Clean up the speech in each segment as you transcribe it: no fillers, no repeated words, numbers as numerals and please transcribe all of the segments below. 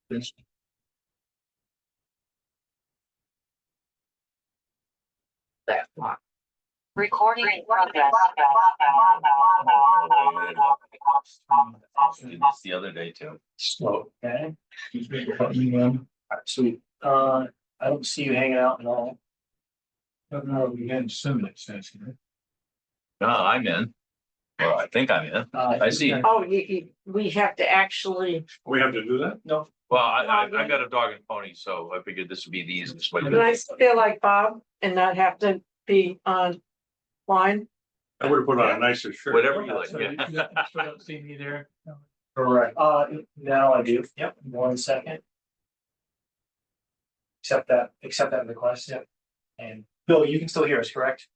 That one. Recording in progress. The other day too. Slow. Okay. Sweet. I don't see you hanging out at all. No, we had some that says here. No, I'm in. Well, I think I'm in. I see. Oh, we have to actually, We have to do that? No. Well, I got a dog and pony, so I figured this would be the easiest way. can I feel like Bob and not have to be on line? I would have put on a nicer shirt. Whatever you like. So you still don't see me there? Correct. Now I do. Yep. 1 second. Accept that request. Yep. And Bill, you can still hear us, correct?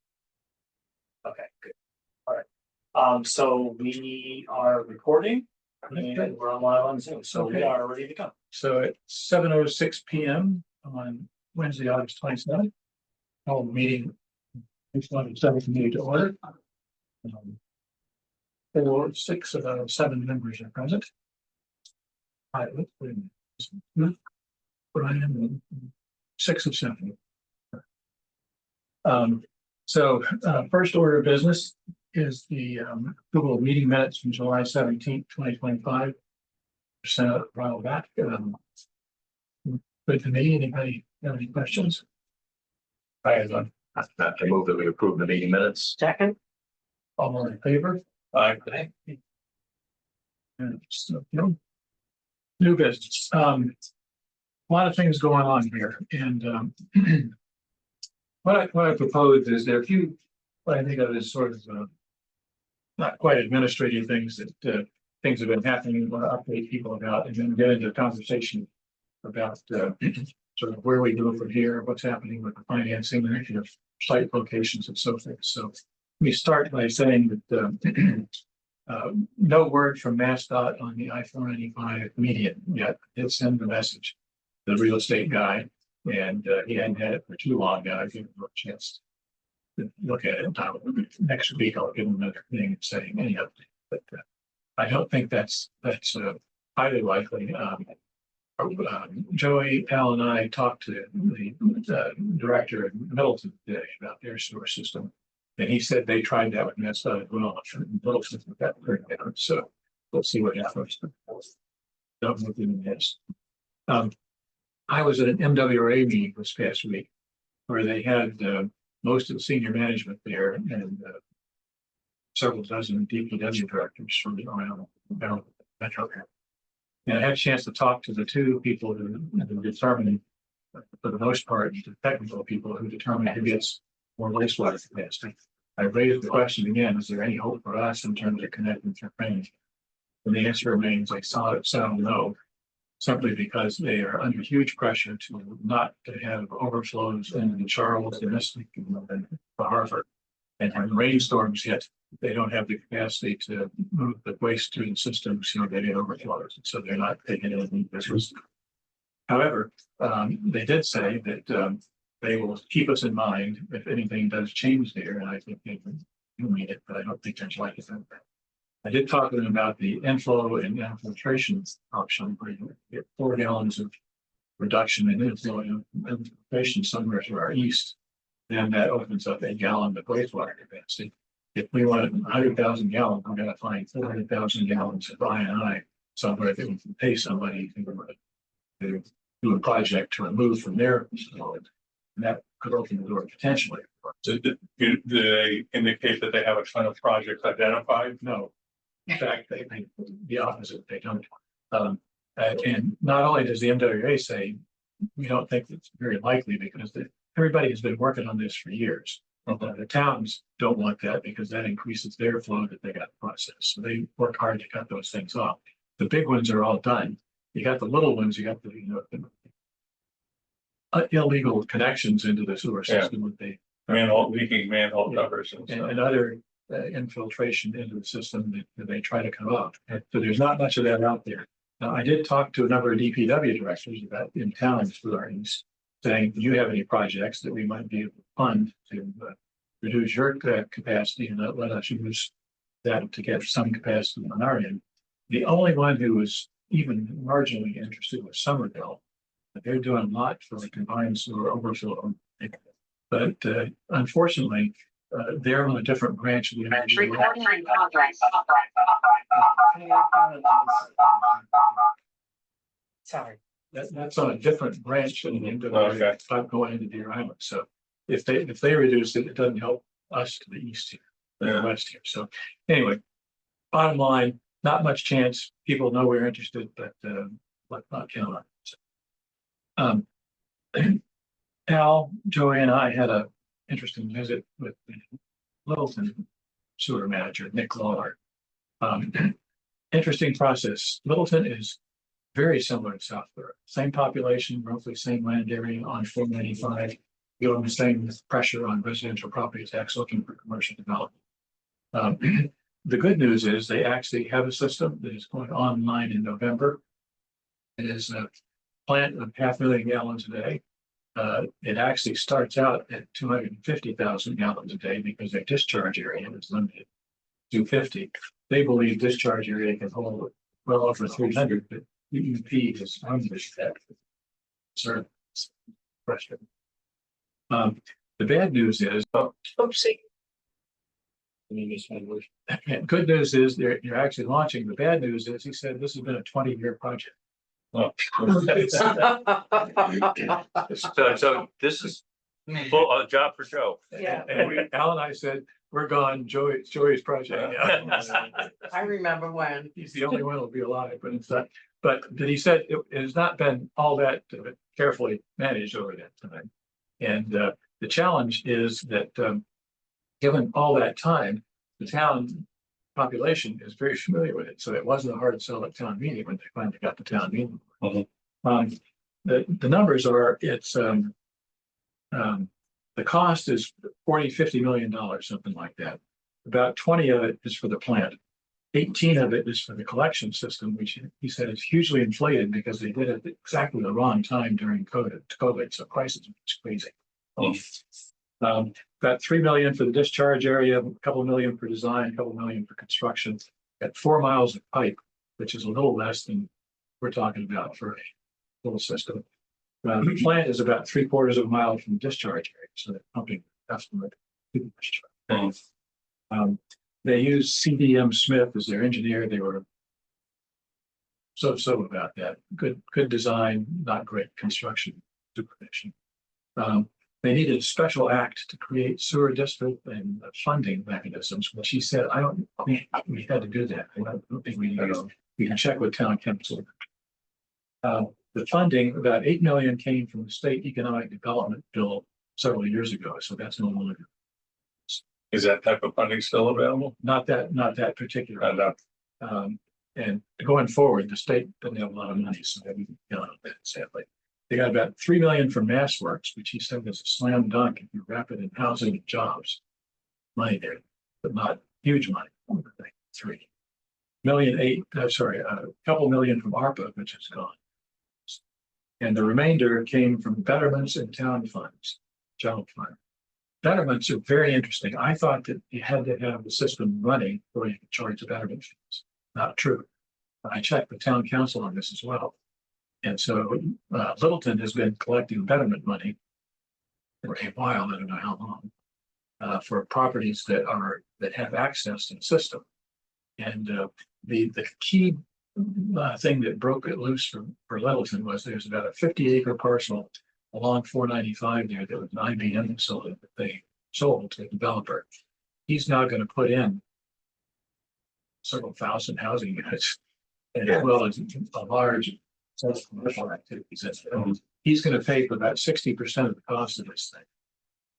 Okay, good. All right. So we are recording and we're on live on Zoom, so we are ready to go. So at 7:06 p.m. on Wednesday, August 27th, our meeting, it's not a seventh meeting to order. 4, 6 of the 7 members are present. Brian, 6 of 7. First order of business is the approval of meeting minutes from July 17th, 2025. Sent out a while back. Good to me. Anybody have any questions? I move that we approve the meeting minutes. Second, All in favor? Aye. And so, new business. A lot of things going on here, and what I propose is there are a few what I think of as sort of not quite administrative things that things have been happening. We want to update people about, and then get into a conversation about sort of where we go from here, what's happening with the financing, and site locations, and so forth. So we start by saying that no word from MassDOT on the I-495 median yet. I did send the message to the real estate guy, and he hadn't had it for too long now. I give him a chance to look at it. Next week, I'll give him another thing and say any update. But I don't think that's highly likely. Joey, Al, and I talked to the director in Middleton today about their sewer system, and he said they tried that with MassDOT as well. Middleton got turned down, so we'll see what happens. Don't move in this. I was at an MWRA meeting this past week where they had most of the senior management there and several dozen DPW directors from around the metro area. And I had a chance to talk to the 2 people who determined, for the most part, the technical people who determined who gets more wastewater capacity. I raised the question again, is there any hope for us in terms of connecting to range? And the answer remains a solid sound no, simply because they are under huge pressure to not to have overflows in the Charles, the Mystic, and the Harvard. And when rainstorms hit, they don't have the capacity to move the waste through the systems, they get overflows. So they're not taking anything business. However, they did say that they will keep us in mind if anything does change there. And I think they do mean it, but I don't think there's like it. I did talk to them about the inflow and infiltration option, where you get 4 gallons of reduction in inflow and infiltration somewhere to our east. Then that opens up a gallon of wastewater capacity. If we want 100,000 gallons, we're going to find 400,000 gallons of I&I somewhere that we can pay somebody to do a project to remove from their facility. And that could open the door potentially. So do they indicate that they have a ton of projects identified? No. In fact, they the opposite. They don't. And not only does the MWA say we don't think it's very likely because everybody has been working on this for years. The towns don't want that because that increases their flow that they got to process. So they work hard to cut those things off. The big ones are all done. You got the little ones. You got the illegal connections into the sewer system. With the Leaking manhole covers and other infiltration into the system that they try to cut off. So there's not much of that out there. Now, I did talk to a number of DPW directors about in towns for our east, saying, do you have any projects that we might be able to fund to reduce your capacity and let us use that to get some capacity on our end? The only one who was even marginally interested with Somerville. They're doing a lot for the combined sewer overflow. But unfortunately, they're on a different branch of the. Recording in progress. Sorry. That's on a different branch of the Okay. not going into Deer Island. So if they reduce it, it doesn't help us to the east here, the west here. So anyway, bottom line, not much chance. People know we're interested, but let's not count on it. Al, Joey, and I had a interesting visit with the Littleton sewer manager, Nick Lawler. Interesting process. Littleton is very similar to South Florida. Same population, roughly same land area on 495. Feeling the same pressure on residential property tax looking for commercial development. The good news is they actually have a system that is going online in November. It is a plant of 500,000 gallons a day. It actually starts out at 250,000 gallons a day because their discharge area is limited to 250. They believe discharge area can hold well over 300, but UP has unleashed that. Sort of frustrating. The bad news is, Oopsie. good news is you're actually launching. The bad news is he said this has been a 20-year project. Oh. So this is full a job for Joe. Yeah. And Al and I said, we're gone. Joey's project. I remember when. He's the only one who'll be alive, but it's not. But he said it has not been all that carefully managed over that time. And the challenge is that given all that time, the town population is very familiar with it. So it wasn't a hard sell at town meeting when they finally got the town meeting. Mhm. The numbers are it's the cost is $40-50 million, something like that. About 20 of it is for the plant. 18 of it is for the collection system, which he said is hugely inflated because they did it exactly the wrong time during COVID. So prices are crazy. About $3 million for the discharge area, a couple million for design, a couple million for construction. Got 4 miles of pipe, which is a little less than we're talking about for a little system. The plant is about 3/4 of a mile from the discharge area, so they're pumping estimate to the discharge. They used CDM Smith as their engineer. They were so about that. Good design, not great construction supervision. They needed a special act to create sewer district and funding mechanisms, which he said, I don't think we had to do that. I don't think we need to. We can check with town council. The funding, about $8 million came from the state economic development bill several years ago. So that's no longer. Is that type of funding still available? Not that particular. And going forward, the state doesn't have a lot of money, so they haven't got that, sadly. They got about $3 million from MassWorks, which he said was a slam dunk if you wrap it in housing and jobs. Money there, but not huge money. $3 million, a couple million from ARPA, which is gone. And the remainder came from betterments and town funds, general fund. Betterments are very interesting. I thought that you had to have the system running before you could charge the betterment fees. Not true. I checked with town council on this as well. And so Littleton has been collecting betterment money for a while, I don't know how long, for properties that have access to the system. And the key thing that broke it loose for Littleton was there's about a 50-acre parcel along 495 there that was an IBM facility that they sold to a developer. He's now going to put in several thousand housing units, as well as a large set of commercial activities. He's going to pay for about 60% of the cost of this thing.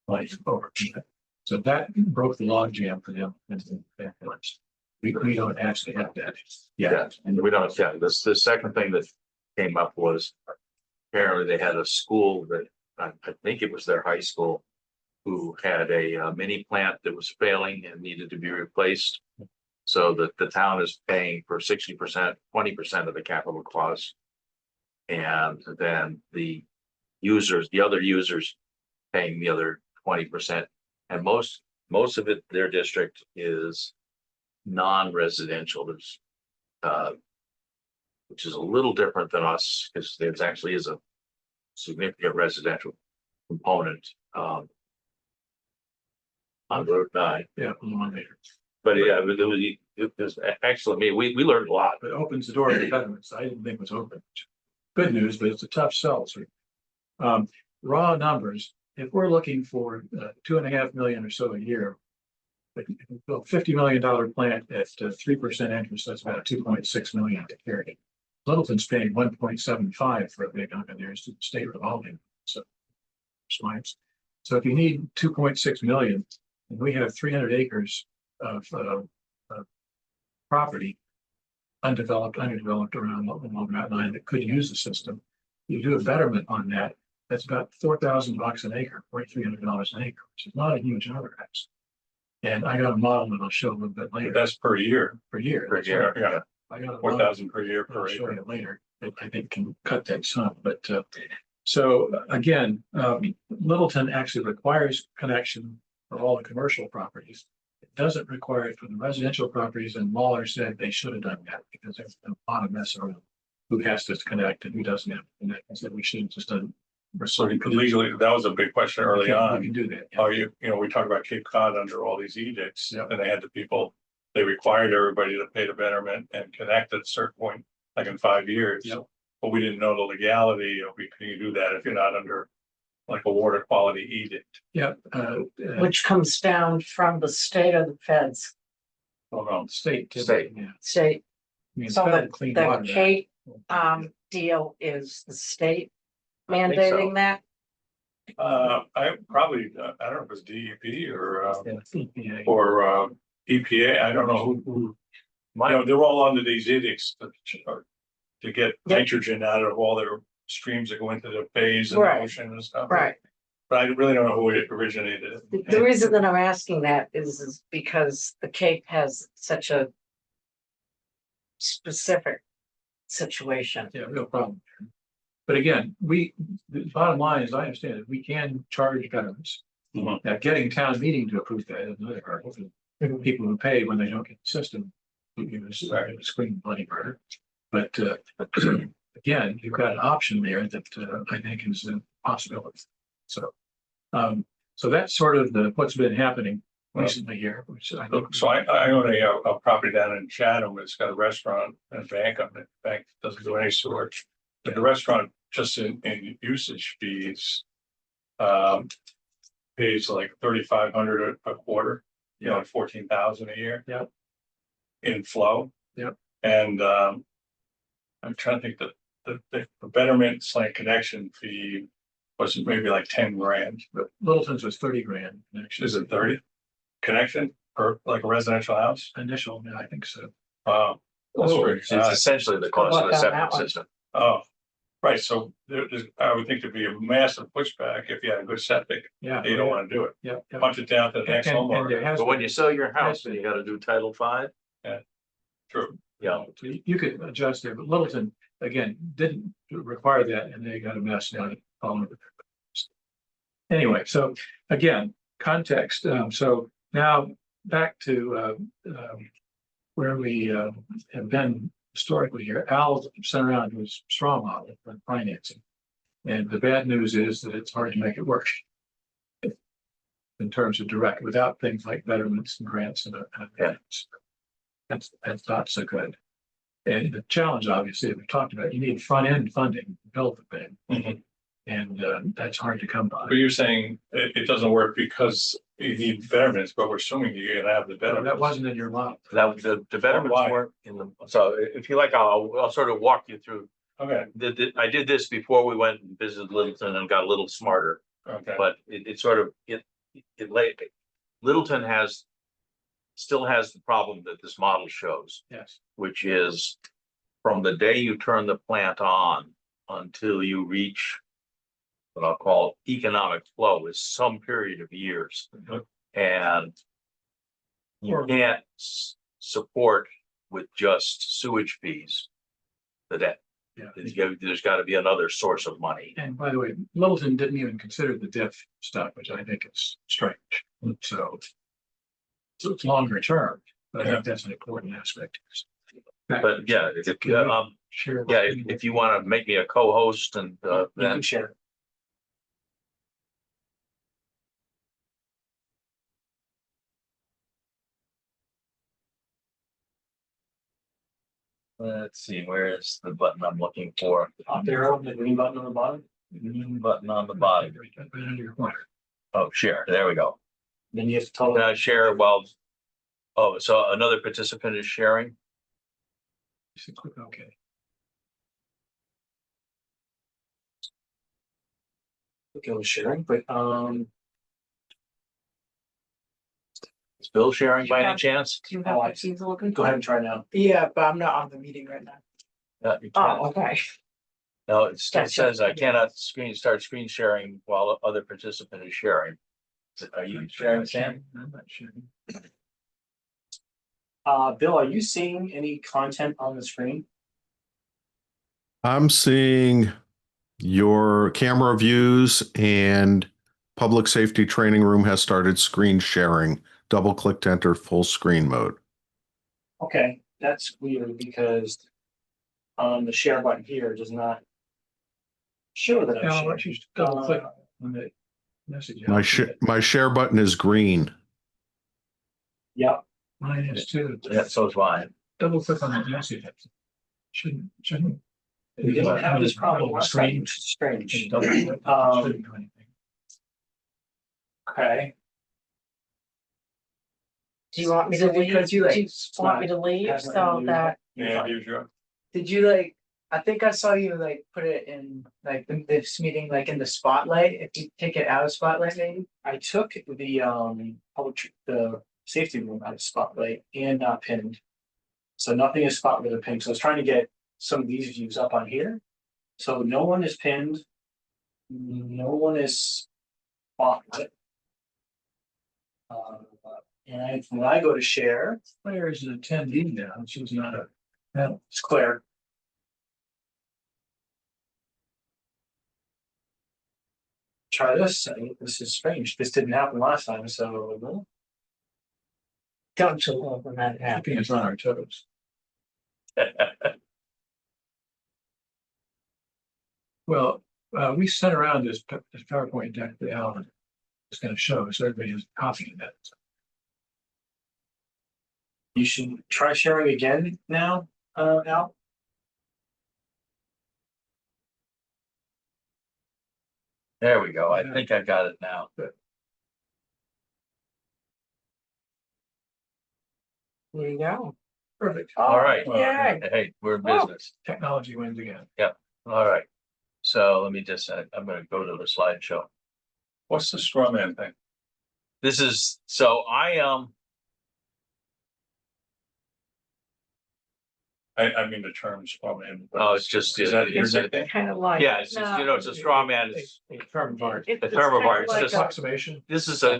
Like over. So that broke the logjam for them. We don't actually have that. Yeah, and we don't. Yeah, the second thing that came up was apparently they had a school that I think it was their high school who had a mini plant that was failing and needed to be replaced. So that the town is paying for 60%, 20% of the capital cost. And then the other users paying the other 20%. And most of it, their district is non-residential. There's which is a little different than us, because there's actually is a significant residential component, on Route 9. Yeah, along there. But yeah, it was excellent. I mean, we learned a lot. But it opens the door to betterments. I didn't think it was open. Good news, but it's a tough sell. So, raw numbers, if we're looking for 2.5 million or so a year, but $50 million plant at 3% interest, that's about 2.6 million to carry. Littleton's paying 1.75 for a big hunk of theirs to the state revolving. So, swipes. So if you need 2.6 million, and we have 300 acres of property, underdeveloped around Route 9 that could use the system. You do a betterment on that, that's about $4,000 an acre, $4,300 an acre, which is not a huge overhead. And I got a model that I'll show a little bit later. That's per year. Per year. Per that's year, right. Yeah, I got a model 4,000 per year I'll per show acre. you later. That I think can cut that some, but so again, Littleton actually requires connection for all the commercial properties. It doesn't require it for the residential properties, and Lawler said they should have done that because there's a lot of mess around who has to connect and who doesn't have to connect. I said we should have just done. So legally, that was a big question early We on. can do that. How you know, we talk about Cape Cod under all these edicts, Yeah. and they had the people, they required everybody to pay the betterment and connect at a certain point, like in 5 years. Yeah. But we didn't know the legality of, can you do that if you're not under like a water quality edict? Yeah. Which comes down from the state or the feds, Oh, no. State. State. Yeah. state. I mean, So federal clean the water. Cape deal is the state I think so. mandating that. I probably, I don't know if it's DEP Yeah. or EPA. I don't know who, you know, they're all under these edicts to get Yep. nitrogen out of all their streams that go into the bays and the Right. ocean and stuff. Right. But I really don't know who it originated. The reason that I'm asking that is because the Cape has such a specific situation. Yeah, real problem. But again, the bottom line, as I understand it, we can charge betterments. Mhm. Now, getting town meeting to approve that is another hurdle. People who pay when they don't get the system, scream bloody murder. But again, you've got an option there that I think is a possibility. So, so that's sort of what's been happening recently here, which I think. So I own a property down in Chatham. It's got a restaurant and a bank on it. The bank doesn't do any storage. But the restaurant, just in usage fees, pays like 3,500 a quarter, you know, 14,000 a year. Yeah. In flow. Yep. And I'm trying to think that the betterment / connection fee was maybe like 10 grand. But Littleton's was 30 grand. Actually, Is it 30? Connection for like a residential house? initial? Yeah, I think so. That's pretty It's high. essentially the cost of luck a on that septic one. system. Oh, right. So I would think there'd be a massive pushback if you had a good septic. Yeah. You don't want to do it. Yeah. Yeah. Punch it down to the next And there homeowner. has But when been- you sell your house, then you gotta do Title V. True. Yeah. So you could adjust there, but Littleton, again, didn't require that, and they got a mess now. Anyway, so again, context. So now back to where we have been historically here. Al sent around his strong model for financing. And the bad news is that it's hard to make it work in terms of direct, without things like betterments and grants and Yeah. that's not so good. And the challenge, obviously, that we talked about, you need front end funding to build the thing. Mhm. And that's hard to come by. But you're saying it doesn't work because you need betterments, but we're assuming you're gonna have the betterments. That wasn't in your model. Now, the betterments Why? weren't in the, so if you like, I'll sort of walk you through. Okay, I did this before we went and visited Littleton and got a little smarter, okay. but it sort of, Littleton still has the problem that this model shows, Yes. which is from the day you turn the plant on until you reach what I'll call economic flow is some period of years. Mhm. And you Or- can't support with just sewage fees the debt. Yeah. There's got to be another source of money. And by the way, Littleton didn't even consider the diff stuff, which I think is strange. So it's longer term, but I think that's an important aspect. But yeah, Sure. if you want to make me a co-host and, You then can share. let's see, where is the button I'm looking for? Up arrow, the green button on the bottom, Green button on the bottom. Right under your corner. Oh, share. There we go. then you have to tell it. Share while. Oh, so another participant is sharing. Just click OK. Okay, we're sharing, but, Is Bill sharing by any Yeah. chance? Do you Oh, I have the keys looking? go ahead and try now. Yeah, but I'm not on the meeting right now. You can't. Oh, okay. No, it Gotcha. says I cannot start screen sharing while other participant is sharing. Are you sharing, Sam? I'm not sharing. Bill, are you seeing any content on the screen? I'm seeing your camera views and public safety training room has started screen sharing. Double click to enter full screen mode. Okay, that's weird because the share button here does not show that I'm Now, why sharing. don't you just double click on the message? My share button is green. Yep, Mine is too. Yeah, so is mine. Double click on the message. Shouldn't. we didn't have this problem last time, Screen. which is strange. Double click. Shouldn't do anything. Okay, Do you want me to So leave? because you, Do like, you want me to leave pass my so leave. that, Yeah, usual. Did you like, I think I saw you like put it in like this meeting, like in the spotlight, if you take it out of spotlight maybe? I took the safety room out of spotlight and not pinned. So nothing is spotlight or pinned. So I was trying to get some of these views up on here. So no one is pinned. No one is spotlit. And when I go to share, Claire is an attendee now. She's not a panel. it's Claire. Try this. This is strange. This didn't happen last time, so don't you love when that happens? Keeping us on our toes. Well, we sent around this PowerPoint deck that Alan is going to show, so everybody has a copy of that. you should try sharing again now, Al. There we go. I think I got it now. There you go. Perfect. All right. Yeah. Hey, we're in Oh. business. Technology wins again. All right. So let me just, I'm gonna go to the slideshow. What's the straw man thing? This is, so I mean, the term straw man. oh, it's just, Is that your it's a- nickname? Kind of like. yeah, it's just, it's a straw man. It's A term of art. a term of art. It's just, Approximation. this is a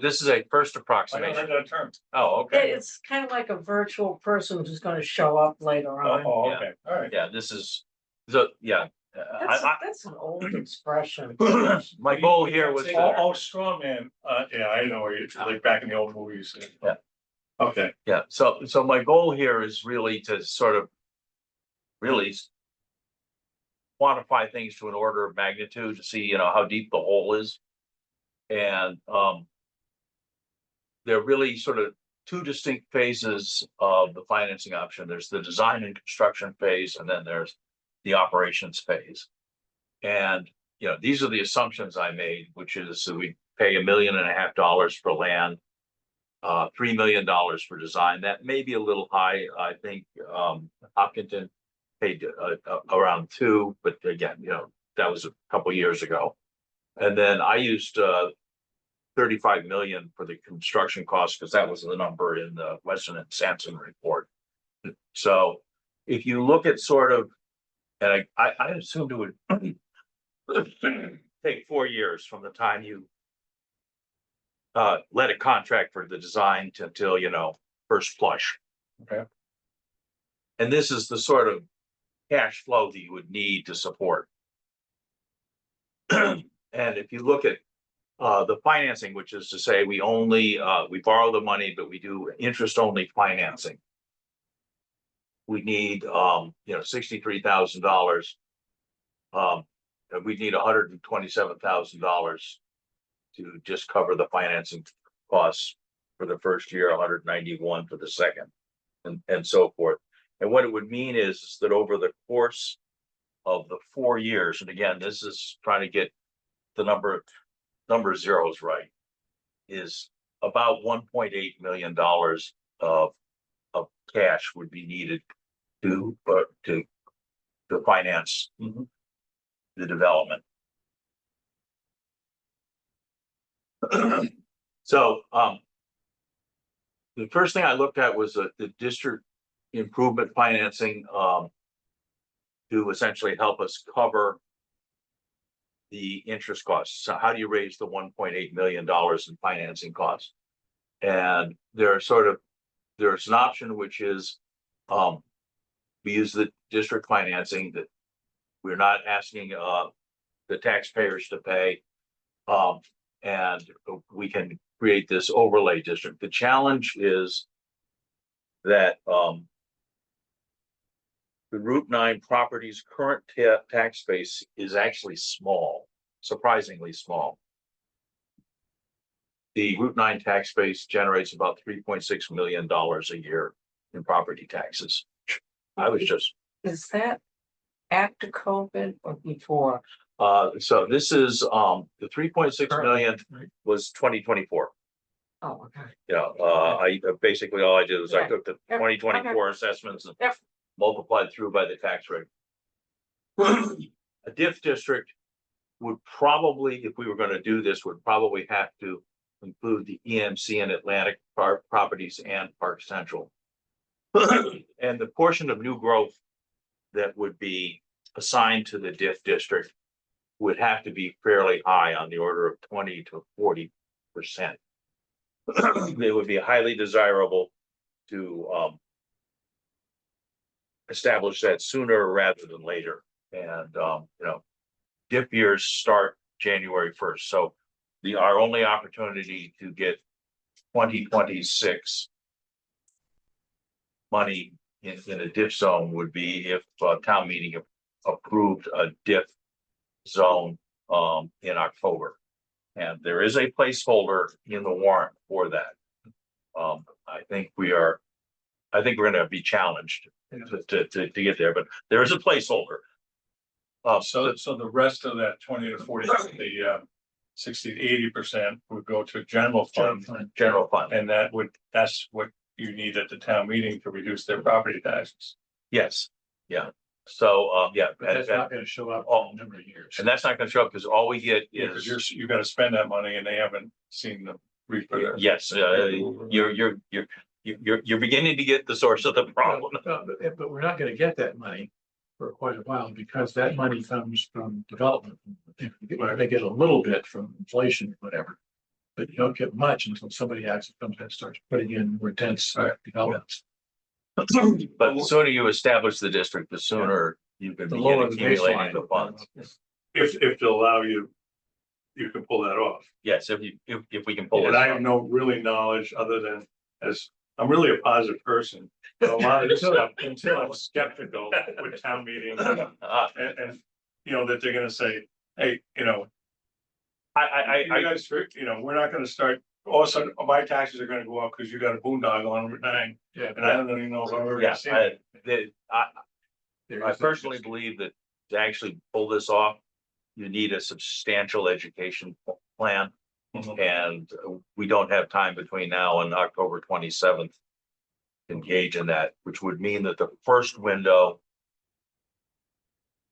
first I never approximation. heard that term. Oh, okay. It's kind of like a virtual person who's gonna show up later on. Oh, Yeah. okay, all right. Yeah, this is, so, yeah. That's an old expression. My goal here was, Oh, straw man, yeah, I know where you're, like back in the old movies. Yeah. Okay, yeah, so my goal here is really to sort of really quantify things to an order of magnitude to see, how deep the hole is. And there are really sort of two distinct phases of the financing option. There's the design and construction phase, and then there's the operations phase. And, these are the assumptions I made, which is that we pay $1.5 million for land, $3 million for design. That may be a little high. I think Hopkinton paid around 2, but again, that was a couple years ago. And then I used 35 million for the construction costs because that was the number in the Weston and Sampson report. So if you look at sort of, and I assumed it would take 4 years from the time you let a contract for the design until first flush. Okay. And this is the sort of cash flow that you would need to support. And if you look at the financing, which is to say we only we borrow the money, but we do interest only financing. we need, $63,000. We need $127,000 to just cover the financing costs for the first year, 191 for the second, and so forth. And what it would mean is that over the course of the 4 years, and again, this is trying to get the number of zeros right, is about $1.8 million of cash would be needed to finance the development. So the first thing I looked at was the district improvement financing to essentially help us cover the interest costs. So how do you raise the $1.8 million in financing costs? And there's an option which is we use the district financing that we're not asking the taxpayers to pay, and we can create this overlay district. The challenge is that the Route 9 property's current tax base is actually small, surprisingly small. The Route 9 tax base generates about $3.6 million a year in property taxes. Is that after COVID or before? So this is the 3.6 million was 2024. Oh, okay. I basically all I did was I took the Yep. 2024 assessments and Yep. multiplied through by the tax rate. A DIF district would probably, if we were going to do this, would probably have to include the EMC and Atlantic properties and Park Central. And the portion of new growth that would be assigned to the DIF district would have to be fairly high, on the order of 20 to 40%. It would be highly desirable to establish that sooner rather than later. And DIF years start January 1st. So our only opportunity to get 2026 money in a DIF zone would be if town meeting approved a DIF zone in October. And there is a placeholder in the warrant for that. I think we're going to be challenged to get there, but there is a placeholder. So the rest of that 20 to 40, the 60 to 80% would go to general fund. General fund. And that's what you need at the town meeting to reduce their property taxes. Yes, yeah. So, But that's not gonna show up in a number of years. and that's not going to show up because all we get Because is, you gotta spend that money and they haven't seen the reaper. yes, you're beginning to get the source of the problem. But we're not gonna get that money for quite a while, because that money comes from development. They get a little bit from inflation, whatever. But you don't get much until somebody actually comes and starts putting in more dense developments. But the sooner you establish the district, the sooner you can The begin lower the accumulating baseline. the funds. If they'll allow you, you can pull that off. Yes, if we can pull And it I have off. no really knowledge other than, as I'm really a positive person. But a lot of this stuff, until I'm skeptical with town meetings and that they're gonna say, hey, you guys, we're not gonna start, all of a sudden, my taxes are gonna go up because you got a boondoggle on Route 9. Yeah, And I don't even know if I've ever Yeah, seen it. I personally believe that to actually pull this off, you need a substantial education plan. And we don't have time between now and October 27th to engage in that, which would mean that the first window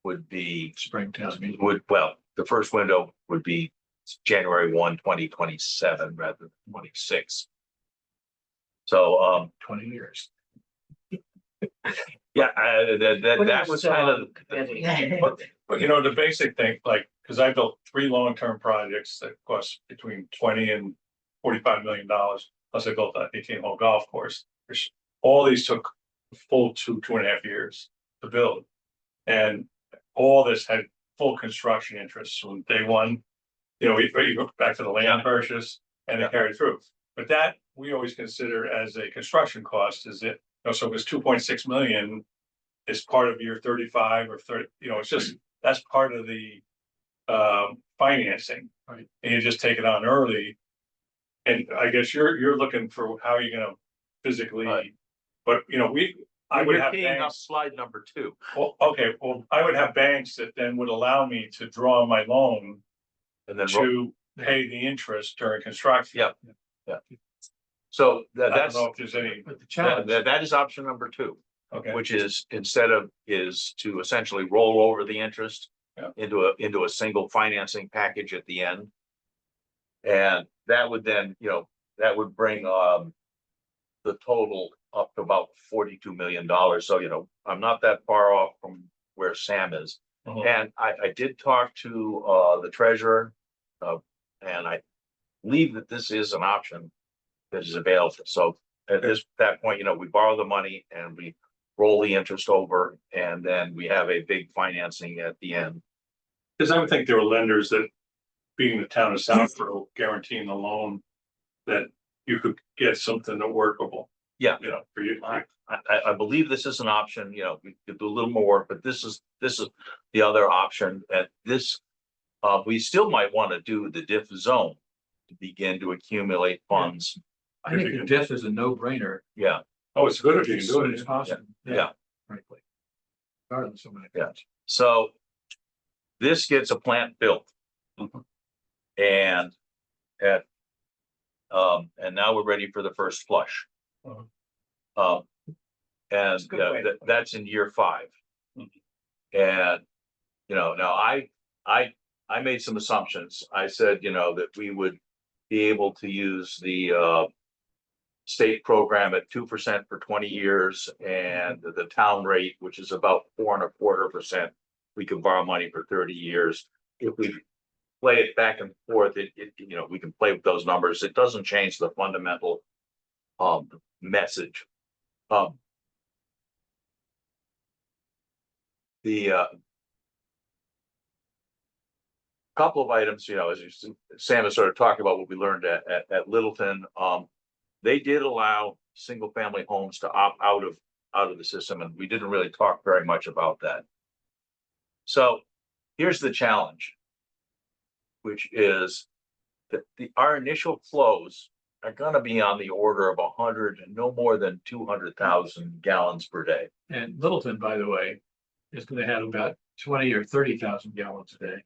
would be Springtown meeting. the first window would be January 1, 2027 rather than 26. So 20 years. yeah, that was kind of But the basic thing, because I built 3 long-term projects that cost between $20 and $45 million. Plus I built an 18-hole golf course, which all these took a full 2.5 years to build. And all this had full construction interest from day one. You go back to the land purchase and then carry through. But that we always consider as a construction cost, is it? So it was 2.6 million is part of year 35 or 30, it's just, that's part of the financing. Right. And you just take it on early. And I guess you're looking for how you're gonna physically, Right. but I would You're have keying up banks. slide number 2. Well, okay, well, I would have banks that then would allow me to draw my loan And then to pay the interest during construction. Yep. So I don't that's know if there's any, But the challenge, that is option number 2, okay, which is is to essentially roll over the interest Yeah. into a single financing package at the end. And that would then, that would bring the total up to about $42 million. So, I'm not that far off from where Sam is. Mhm. And I did talk to the treasurer, and I believe that this is an option that is available. So at that point, we borrow the money and we roll the interest over, and then we have a big financing at the end. because I would think there were lenders that, being the town of Southborough guaranteeing the loan, that you could get something that workable, Yeah. for you. I believe this is an option, we could do a little more, but this is the other option. At this, we still might want to do the diff zone to begin to accumulate funds. I think the diff is a no-brainer. Yeah, Oh, it's good if you can As do soon it. as possible. yeah. Frankly. Regardless of what it Yeah. costs. So this gets a plant built. And and now we're ready for the first flush. Uh-huh. And a good way to put it. that's in year 5. And, now I made some assumptions. I said, that we would be able to use the state program at 2% for 20 years, and the town rate, which is about 4.25%. We can borrow money for 30 years. If we play it back and forth, we can play with those numbers. It doesn't change the fundamental message. The couple of items, as Sam has sort of talked about what we learned at Littleton. They did allow single family homes to opt out of the system, and we didn't really talk very much about that. So here's the challenge, which is that our initial flows are going to be on the order of 100 and no more than 200,000 gallons per day. And Littleton, by the way, is gonna have about 20 or 30,000 gallons a day.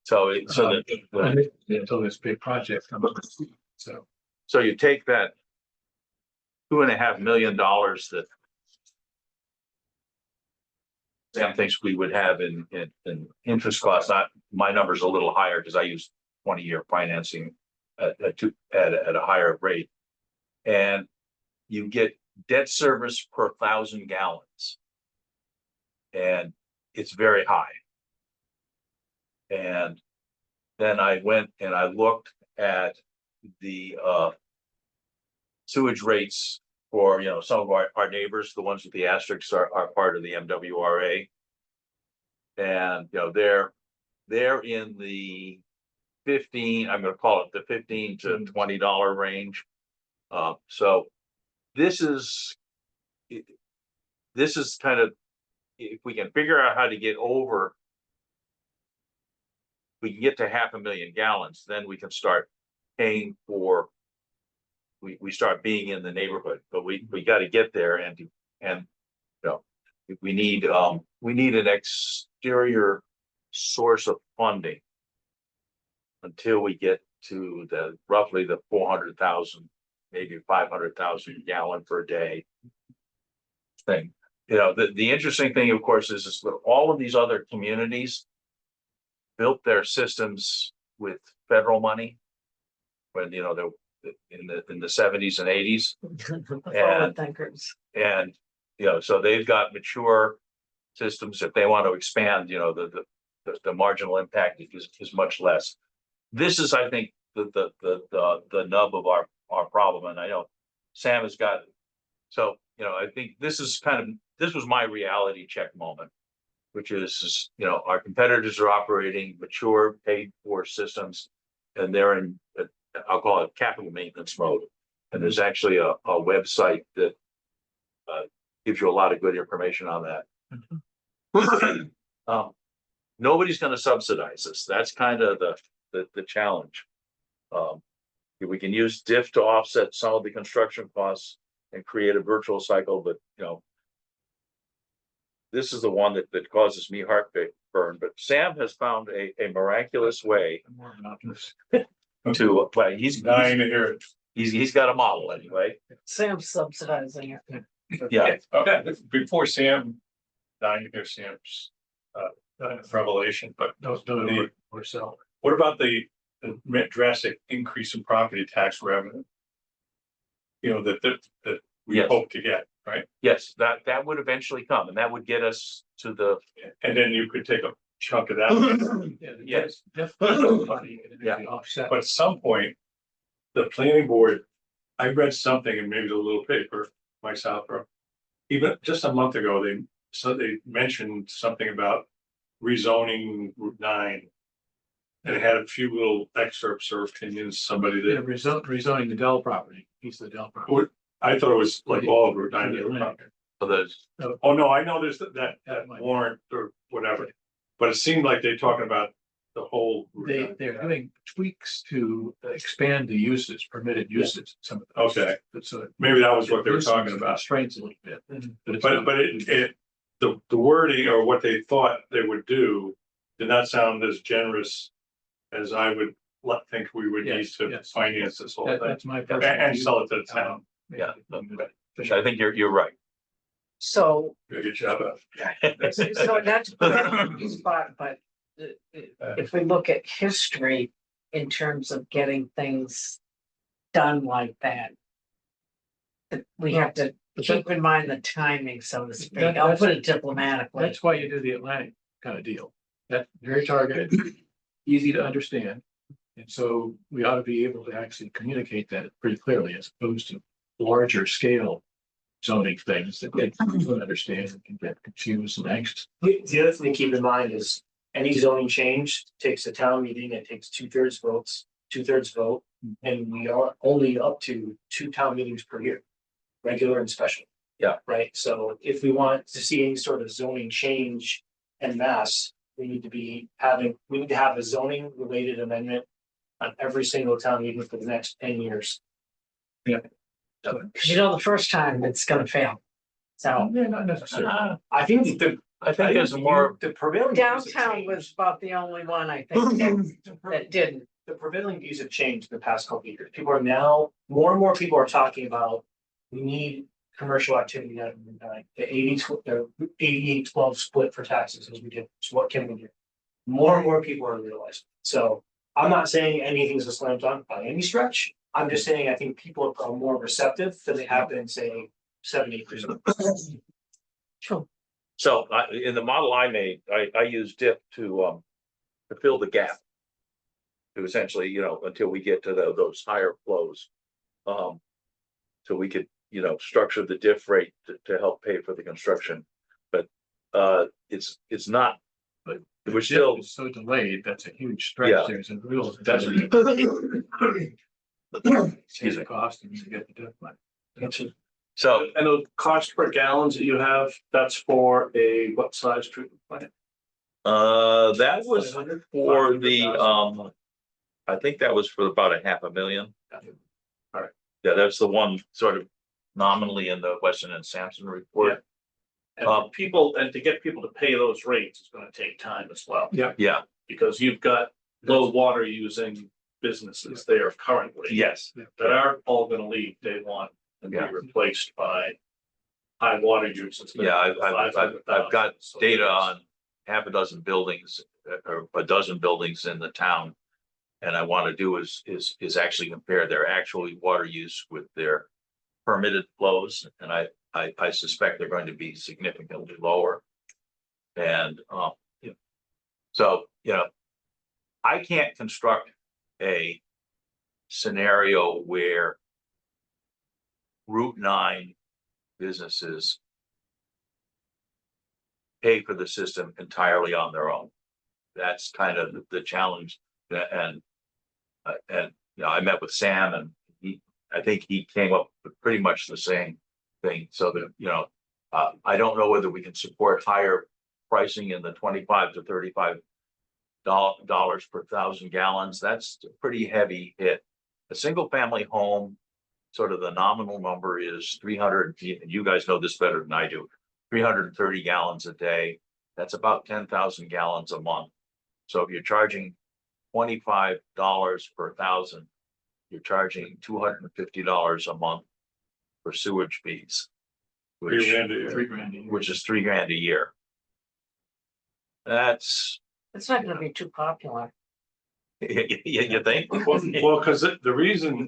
So Until this big project comes. So you take that $2.5 million that Sam thinks we would have in interest costs. Not my number's a little higher because I use 20-year financing at a higher rate, and you get debt service per 1,000 gallons, and it's very high. And then I went and I looked at the sewage rates for some of our neighbors. The ones with the asterisks are part of the MWRA, and they're in the 15, I'm going to call it the $15 to $20 range. So this is kind of, if we can figure out how to get over, we can get to 500,000 gallons, then we can start paying for, we start being in the neighborhood, but we got to get there, and we need an exterior source of funding until we get to roughly the 400,000, maybe 500,000 gallon per day thing. The interesting thing, of course, is that all of these other communities built their systems with federal money when they're in the 70s and 80s. Forward thinkers. And so they've got mature systems. If they want to expand, the marginal impact is much less. This is, I think, the nub of our problem. And I know Sam has got it. So I think this was my reality check moment, which is our competitors are operating mature, paid for systems, and they're in, I'll call it capital maintenance mode. And there's actually a website that gives you a lot of good information on that. Nobody's gonna subsidize this. That's kind of the challenge. We can use diff to offset some of the construction costs and create a virtual cycle, but this is the one that causes me heartburn. But Sam has found a miraculous way I'm more of an optimist. to, well, he's got a model anyway. Sam's subsidizing it. Yeah. Okay, before Sam, dying to hear Sam's revelation, but No, or sell. what about the drastic increase in property tax revenue? You know, that we Yes. hope to get, right? Yes, that would eventually come, and that would get us to the, And then you could take a chunk of that. yes. Definitely. Yeah. Offset. But at some point, the planning board, I read something in maybe the little paper myself, or even just a month ago, they mentioned something about rezoning Route 9. And it had a few little excerpts or opinions, somebody Yeah, that, rezoning the Dell property, piece of the Dell property. I thought it was like all of Route 9. To the Atlantic. For those, Oh, no, I know there's that warrant or whatever, but it seemed like they're talking about the whole. Route 9. They're doing tweaks to expand the uses, permitted uses, some of those. Okay, So maybe that was what they were talking about. Constraints a little bit. It's But not- the wording or what they thought they would do did not sound as generous as I would think we would need Yes, to yes. finance this whole thing That's my. and sell it to the town. yeah. I think you're right. So, Good job. so not to put it on the spot, but if we look at history in terms of getting things done like that, we have to keep in mind the timing, so to speak. I'll put it diplomatically. That's why you do the Atlantic kind of deal. That's very targeted, easy to understand. And so we ought to be able to actually communicate that pretty clearly as opposed to larger scale zoning things that they don't understand and can get confused and anxious. The other thing to keep in mind is any zoning change takes a town meeting, it takes 2/3 votes, 2/3 vote. And we are only up to 2 town meetings per year, regular and special. Yeah. Right, so if we want to see any sort of zoning change en masse, we need to have a zoning related amendment on every single town meeting for the next 10 years. Cause the first time it's gonna fail. So Yeah, not necessarily. I think I think there's more, the prevailing. views have downtown changed. was about the only one, I think, that didn't. The prevailing views have changed in the past couple of years. People are now, more and more people are talking about, we need commercial activity out of the 80-12 split for taxes as we did. So what can we do? More and more people are realizing. So I'm not saying anything's a slam dunk by any stretch. I'm just saying I think people are more receptive than they have been, say, 7-8 years ago. Sure. so in the model I made, I used dip to fill the gap. To essentially, until we get to those higher flows. So we could, structure the diff rate to help pay for the construction. But it's not, But we're still, It's so delayed, that's a huge Yeah. stretch. There's a real desert. excuse me. Cost and you get the difference. So And the cost per gallons that you have, that's for a what size treatment plant? that was for the, I think that was for about $500,000. All right. Yeah, that's the one sort of nominally in the Weston and Sampson report. And people, and to get people to pay those rates is gonna take time as well. Yeah, Because you've got low water using businesses there currently. yes, That are all gonna leave day one and be Yeah. replaced by high water use. It's yeah, I've 500,000. got So data it's- on half a dozen buildings or a dozen buildings in the town. And I want to do is actually compare their actual water use with their permitted flows. And I suspect they're going to be significantly lower. And, so, I can't construct a scenario where Route 9 businesses pay for the system entirely on their own. That's kind of the challenge. And I met with Sam and I think he came up with pretty much the same thing. So that, I don't know whether we can support higher pricing in the 25 to 35 dollars per 1,000 gallons. That's a pretty heavy hit. A single family home, sort of the nominal number is 300, you guys know this better than I do, 330 gallons a day. That's about 10,000 gallons a month. So if you're charging $25 per 1,000, you're charging $250 a month for sewage fees, which, $3,000. which is $3,000 a year. That's, It's not gonna be too popular. you think? Well, because the reason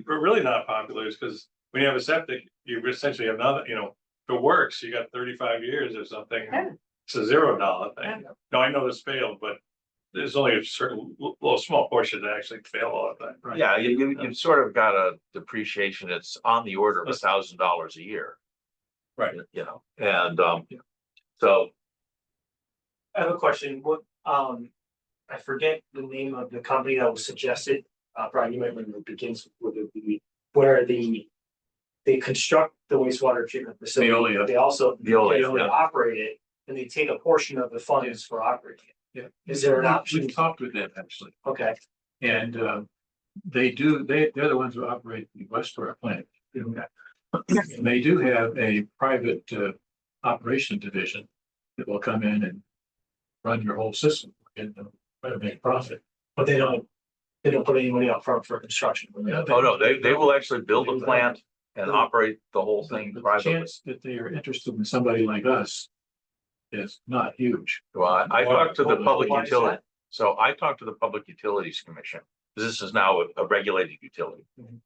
we're really not popular is because when you have a septic, you essentially have another, you know, if it works, you got 35 years or something. Yeah. It's a $0 thing. No, I know this failed, but there's only a certain little small portion that actually fail all the time. Yeah, you've sort of got a depreciation. It's on the order of $1,000 a year. Right. You know, and so I have a question, what, I forget the name of the company that was suggested, Brian, you might remember, it begins with the, where they construct the wastewater treatment facility, Veolia. but they also. Veolia, They yeah. operate it, and they take a portion of the funds for operating it. Yeah. Is there an option? We've talked with them actually, Okay, and they're the ones who operate the Wastewater plant. And they do have a private operation division that will come in and run your whole system and try to make profit. but they don't put any money up front for construction. Yeah, oh no, they will actually build a plant and operate the whole thing The privately. chance that they are interested in somebody like us is not huge. Well, I talked to the public Why is utility, that? so I talked to the Public Utilities Commission. This is now a regulated utility. Mhm.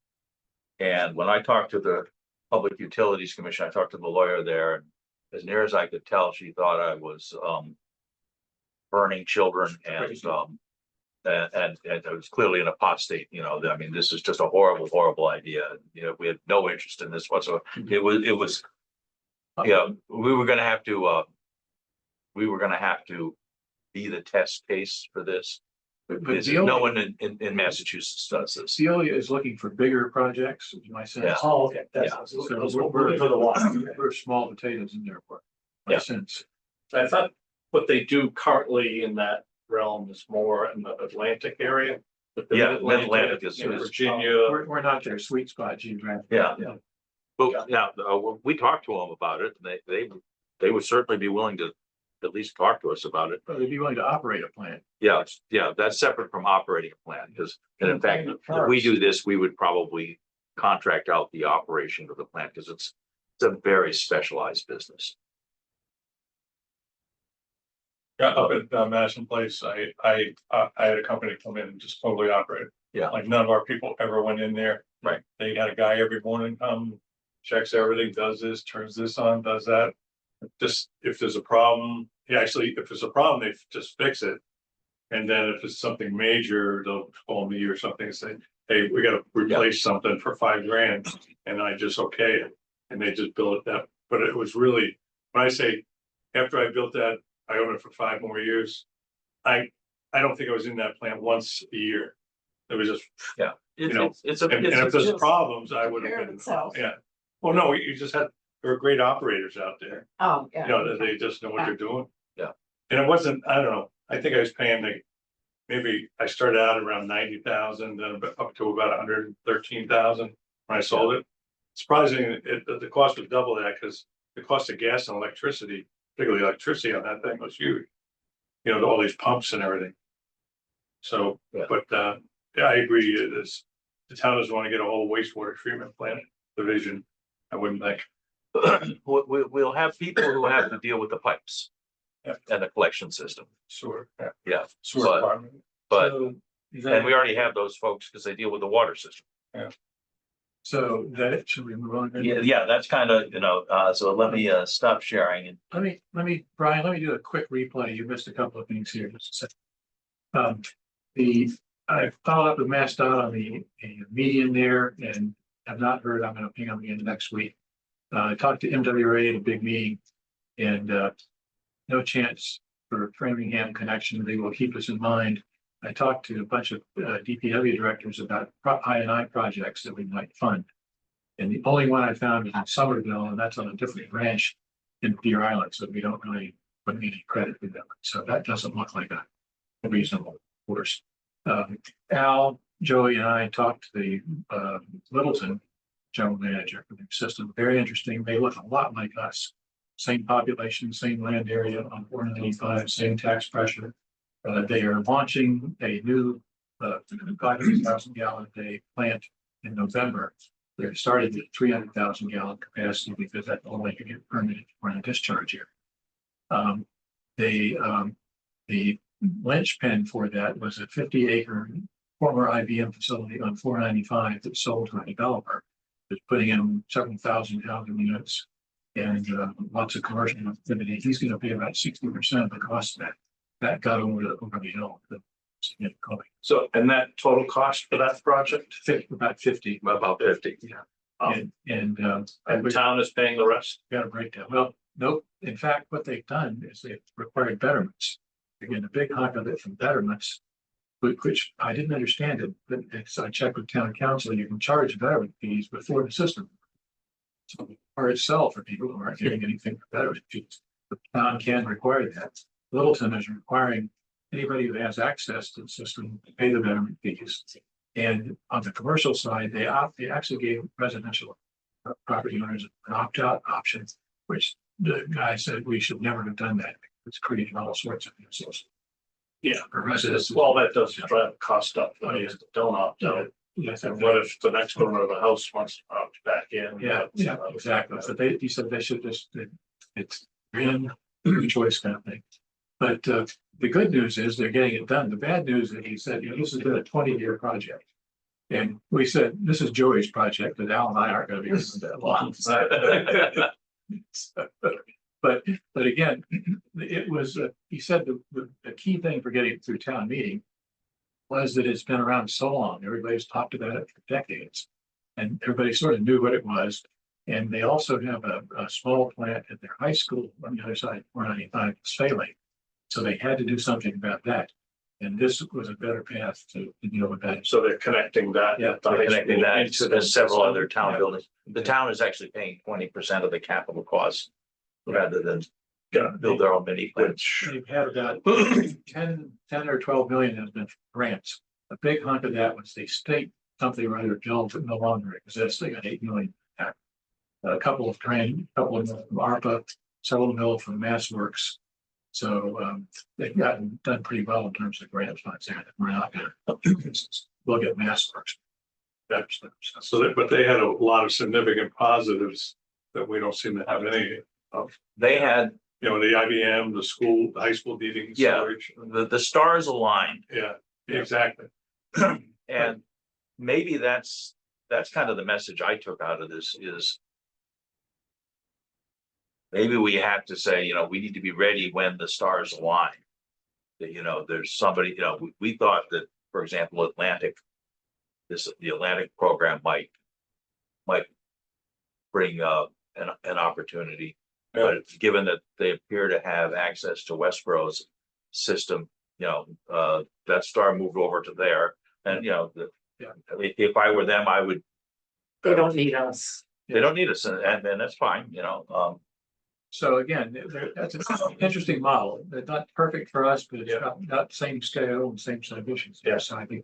And when I talked to the Public Utilities Commission, I talked to the lawyer there, and as near as I could tell, she thought I was burning children and it was clearly an apostate, you know, I mean, this is just a horrible idea. You know, we had no interest in this whatsoever. It was, you know, we were gonna have to be the test case for this. But No one in Massachusetts does this. Veolia is looking for bigger projects, is my sense. Yeah. Oh, okay, that's, Yeah. we're looking for the water. We're small potatoes in their work, my Yeah. sense. I thought what they do currently in that realm is more in the Atlantic area. But the Yeah, Mid-Atlantic is- and is- Virginia. We're not their sweet spot geographically. Yeah. But yeah, we talked to them about it, and they would certainly be willing to at least talk to us about it. But they'd be willing to operate a plant. Yeah, that's separate from operating a plant, because, and in fact, if we do this, we would probably contract out the operation of the plant, because it's a very specialized business. Yeah, up at Madison Place, I had a company come in and just totally operate. Yeah. Like none of our people ever went in there. Right. They had a guy every morning come, checks everything, does this, turns this on, does that. Just if there's a problem, if there's a problem, they just fix it. And then if it's something major, they'll call me or something and say, hey, we gotta replace something for $5,000. And I just okay it. And they just build it that, but it was really, when I say, after I built that, I owned it for 5 more years. I don't think I was in that plant once a year. It was just, know, It's and if there's just problems, I would care have of been, itself. yeah. Well, no, you just had, there were great operators out there. Oh, You yeah. know, that they just know what they're doing. Yeah. And it wasn't, I don't know, I think I was paying like, maybe I started out around 90,000, then up to about 113,000 when I sold it. Surprising, the cost was double that, because the cost of gas and electricity, particularly electricity on that thing, was huge. You know, all these pumps and everything. So, Yeah. but yeah, I agree, it is, the town doesn't want to get a whole wastewater treatment plant division, I wouldn't think. We'll have people who have to deal with the pipes Yeah. and the collection system. Sewer, yeah. Yeah, Sewer But- department. but, So is and we that, already have those folks because they deal with the water system. so that, should we move on? then? Yeah, that's kind of, so let me stop sharing and. Let me, Brian, let me do a quick replay. You missed a couple of things here. Just a second. I followed up with MassDOT on the median there and have not heard. I'm gonna ping them again next week. I talked to MWRA at a big meeting and no chance for Framingham connection. They will keep us in mind. I talked to a bunch of DPW directors about I&I projects that we might fund. And the only one I found was in Somerville, and that's on a different branch in Deer Island, so we don't really put any credit to them. So that doesn't look like a reasonable course. Al, Joey and I talked to the Littleton general manager for the system. Very interesting. They look a lot like us. Same population, same land area on 495, same tax pressure. They are launching a new 500,000 gallon a day plant in November. They started at 300,000 gallon capacity because that's the only way to get permitted for a discharge here. The linchpin for that was a 50-acre former IBM facility on 495 that sold to a developer. That's putting in several thousand housing units and lots of commercial activity. He's going to pay about 60% of the cost of that. That got over the hill. Significantly. So, and that total cost for that project? About 50. About 50. Yeah. And And the town is paying the rest? got a breakdown. Well, nope. In fact, what they've done is they've required betterments. Again, a big hunk of it from betterments, which I didn't understand it, but I checked with town council, you can charge betterment fees before the system. So for itself, for people who aren't getting anything for betterment fees, the town can require that. Littleton is requiring anybody who has access to the system to pay the betterment fees. And on the commercial side, they actually gave residential property owners an opt-out option, which the guy said we should never have done that. It's creating all sorts of nuisance. Yeah. For residents. Well, that does drive cost up, though, you don't opt out. Yes, And what if the next owner of the house wants to opt back in? Yeah, exactly. So he said they should just, it's in choice kind of thing. But the good news is they're getting it done. The bad news is he said, this has been a 20-year project. And we said, this is Joey's project, but Al and I aren't going to be doing that long. But again, it was, he said the key thing for getting it through town meeting was that it's been around so long. Everybody's talked about it for decades. And everybody sort of knew what it was. And they also have a small plant at their high school on the other side, 495, failing. So they had to do something about that. And this was a better path to deal with that. So they're connecting that. Yeah, They're connecting that into to the several system. other town Yeah. buildings. The town is actually paying 20% of the capital costs rather than build their own mini plants. They've had about 10 or 12 million has been grants. A big hunk of that was the state, something or other build that no longer exists. They got 8 million. A couple of from ARPA, several mil from MassWorks. So they've done pretty well in terms of grant funds there. We're not going to look at MassWorks. But they had a lot of significant positives that we don't seem to have any of. They had, The IBM, the school, the high school heating. Yeah. storage. the stars aligned. Yeah, exactly. And maybe that's kind of the message I took out of this is maybe we have to say, we need to be ready when the stars align. That, there's somebody, we thought that, for example, the Atlantic program might bring an opportunity. But given that they appear to have access to Westboro's system, that star moved over to there. And, if I were them, I would. They don't need us. They don't need us, and that's fine, So again, that's an interesting model. It's not perfect for us, but it's not the same scale and same set of issues. Yeah. So I think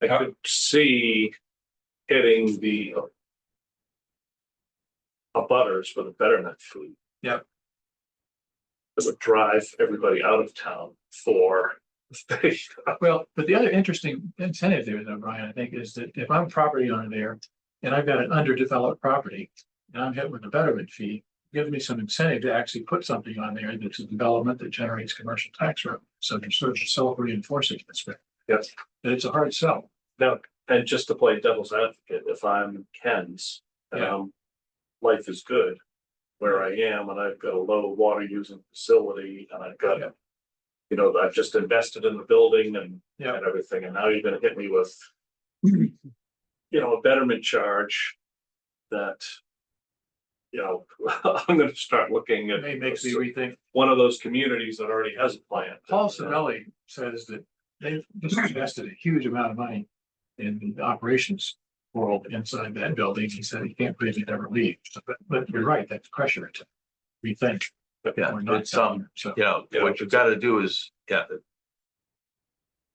I could see hitting the abutters with a betterment fee. Yep. It would drive everybody out of town for. well, but the other interesting incentive there, though, Brian, I think, is that if I'm a property owner there and I've got an underdeveloped property and I'm hit with a betterment fee, it gives me some incentive to actually put something on there that's a development that generates commercial tax revenue. So they're sort of self-reinforcing this way. Yes. And it's a hard sell. Now, and just to play devil's advocate, if I'm Ken's, life is good where I am, and I've got a low water using facility, and I've got, I've just invested in the building and everything, and now you're gonna hit me with, a betterment charge that, I'm gonna start looking at. It makes me rethink. One of those communities that already has a plant. Paul Savelli says that they've just invested a huge amount of money in the operations world inside that building. He said he can't believe he'd ever leave. But you're right, that's pressure. rethink. Yeah, We're not it's, so. you know, what you've got to do is, yeah.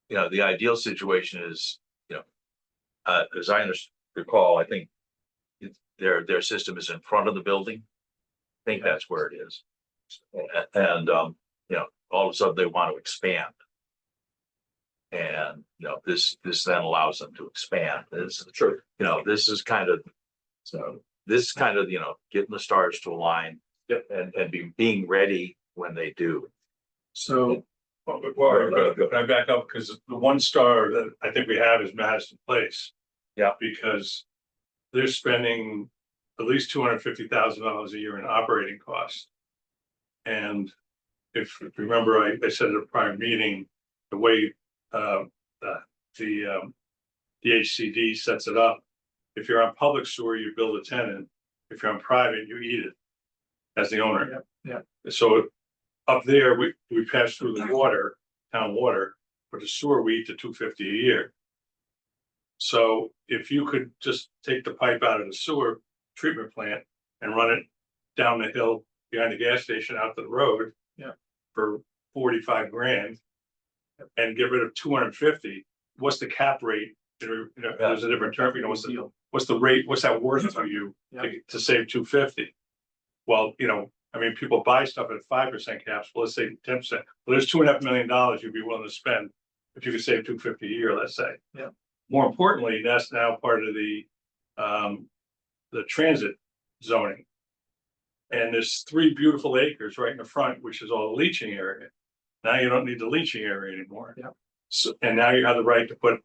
You know, the ideal situation is, you know, as I recall, I think their system is in front of the building. I think that's where it is. And, you know, all of a sudden they want to expand. And, you know, this then allows them to expand. This, you know, this is kind of, you know, getting the stars to align. Yep. And being ready when they do. So, Can I back up? Because the one star that I think we have is Madison Place. Yeah. Because they're spending at least $250,000 a year in operating costs. And if you remember, I said at a prior meeting, the way the HCD sets it up, if you're on public sewer, you build a tenant. If you're on private, you eat it as the owner. Yeah. So up there, we pass through the water, town water, but the sewer we eat the $250 a year. So if you could just take the pipe out of the sewer treatment plant and run it down the hill behind the gas station out to the road. Yeah. For 45 grand and get rid of 250, what's the cap rate? You know, there's a different term, you know, what's the rate, what's that worth to you to save 250? Well, you know, I mean, people buy stuff at 5% caps, well, let's say 10%. Well, there's $2.5 million you'd be willing to spend if you could save 250 a year, let's say. Yeah. More importantly, that's now part of the transit zoning. And there's 3 beautiful acres right in the front, which is all the leaching area. Now you don't need the leaching area anymore. Yeah. So, and now you have the right to put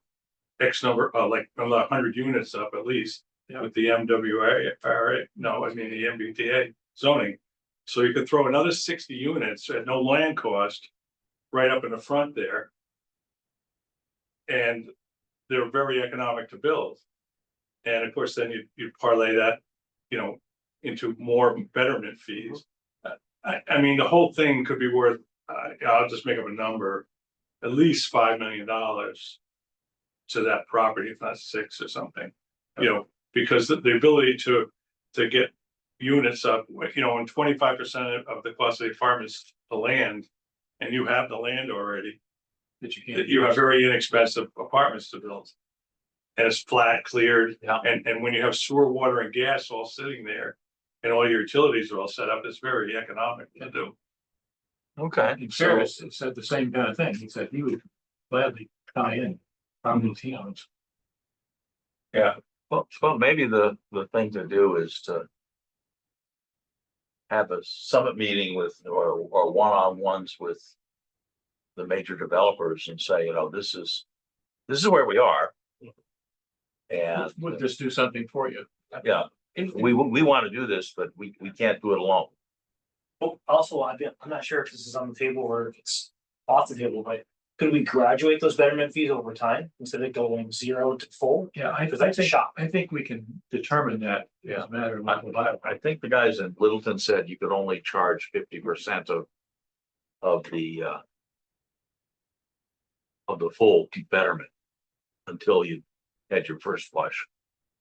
X number, like 100 units up at least. Yeah. With the MWA, no, I mean the MBTA zoning. So you could throw another 60 units at no land cost right up in the front there. And they're very economic to build. And of course, then you parlay that, you know, into more betterment fees. I mean, the whole thing could be worth, I'll just make up a number, at least $5 million to that property, if not 6 or something. You know, because the ability to get units up, you know, and 25% of the cost of the apartment is the land, and you have the land already, that you can't. you have very inexpensive apartments to build. And it's flat, cleared, Yeah. and when you have sewer, water, and gas all sitting there, and all your utilities are all set up, it's very economic to do. Okay. In fairness, it said the same kind of thing. He said he would gladly tie in from the towns. Well, maybe the thing to do is to have a summit meeting with, or one-on-ones with the major developers and say, you know, this is where we are. And Would this do something for you? yeah, we want to do this, but we can't do it alone. Well, also, I'm not sure if this is on the table or if it's off the table, but could we graduate those betterment fees over time instead of going 0 to full? Yeah, Because that's a shock. I think we can determine that as a matter of local bylaw. I think the guys in Littleton said you could only charge 50% of the full betterment until you had your first flush.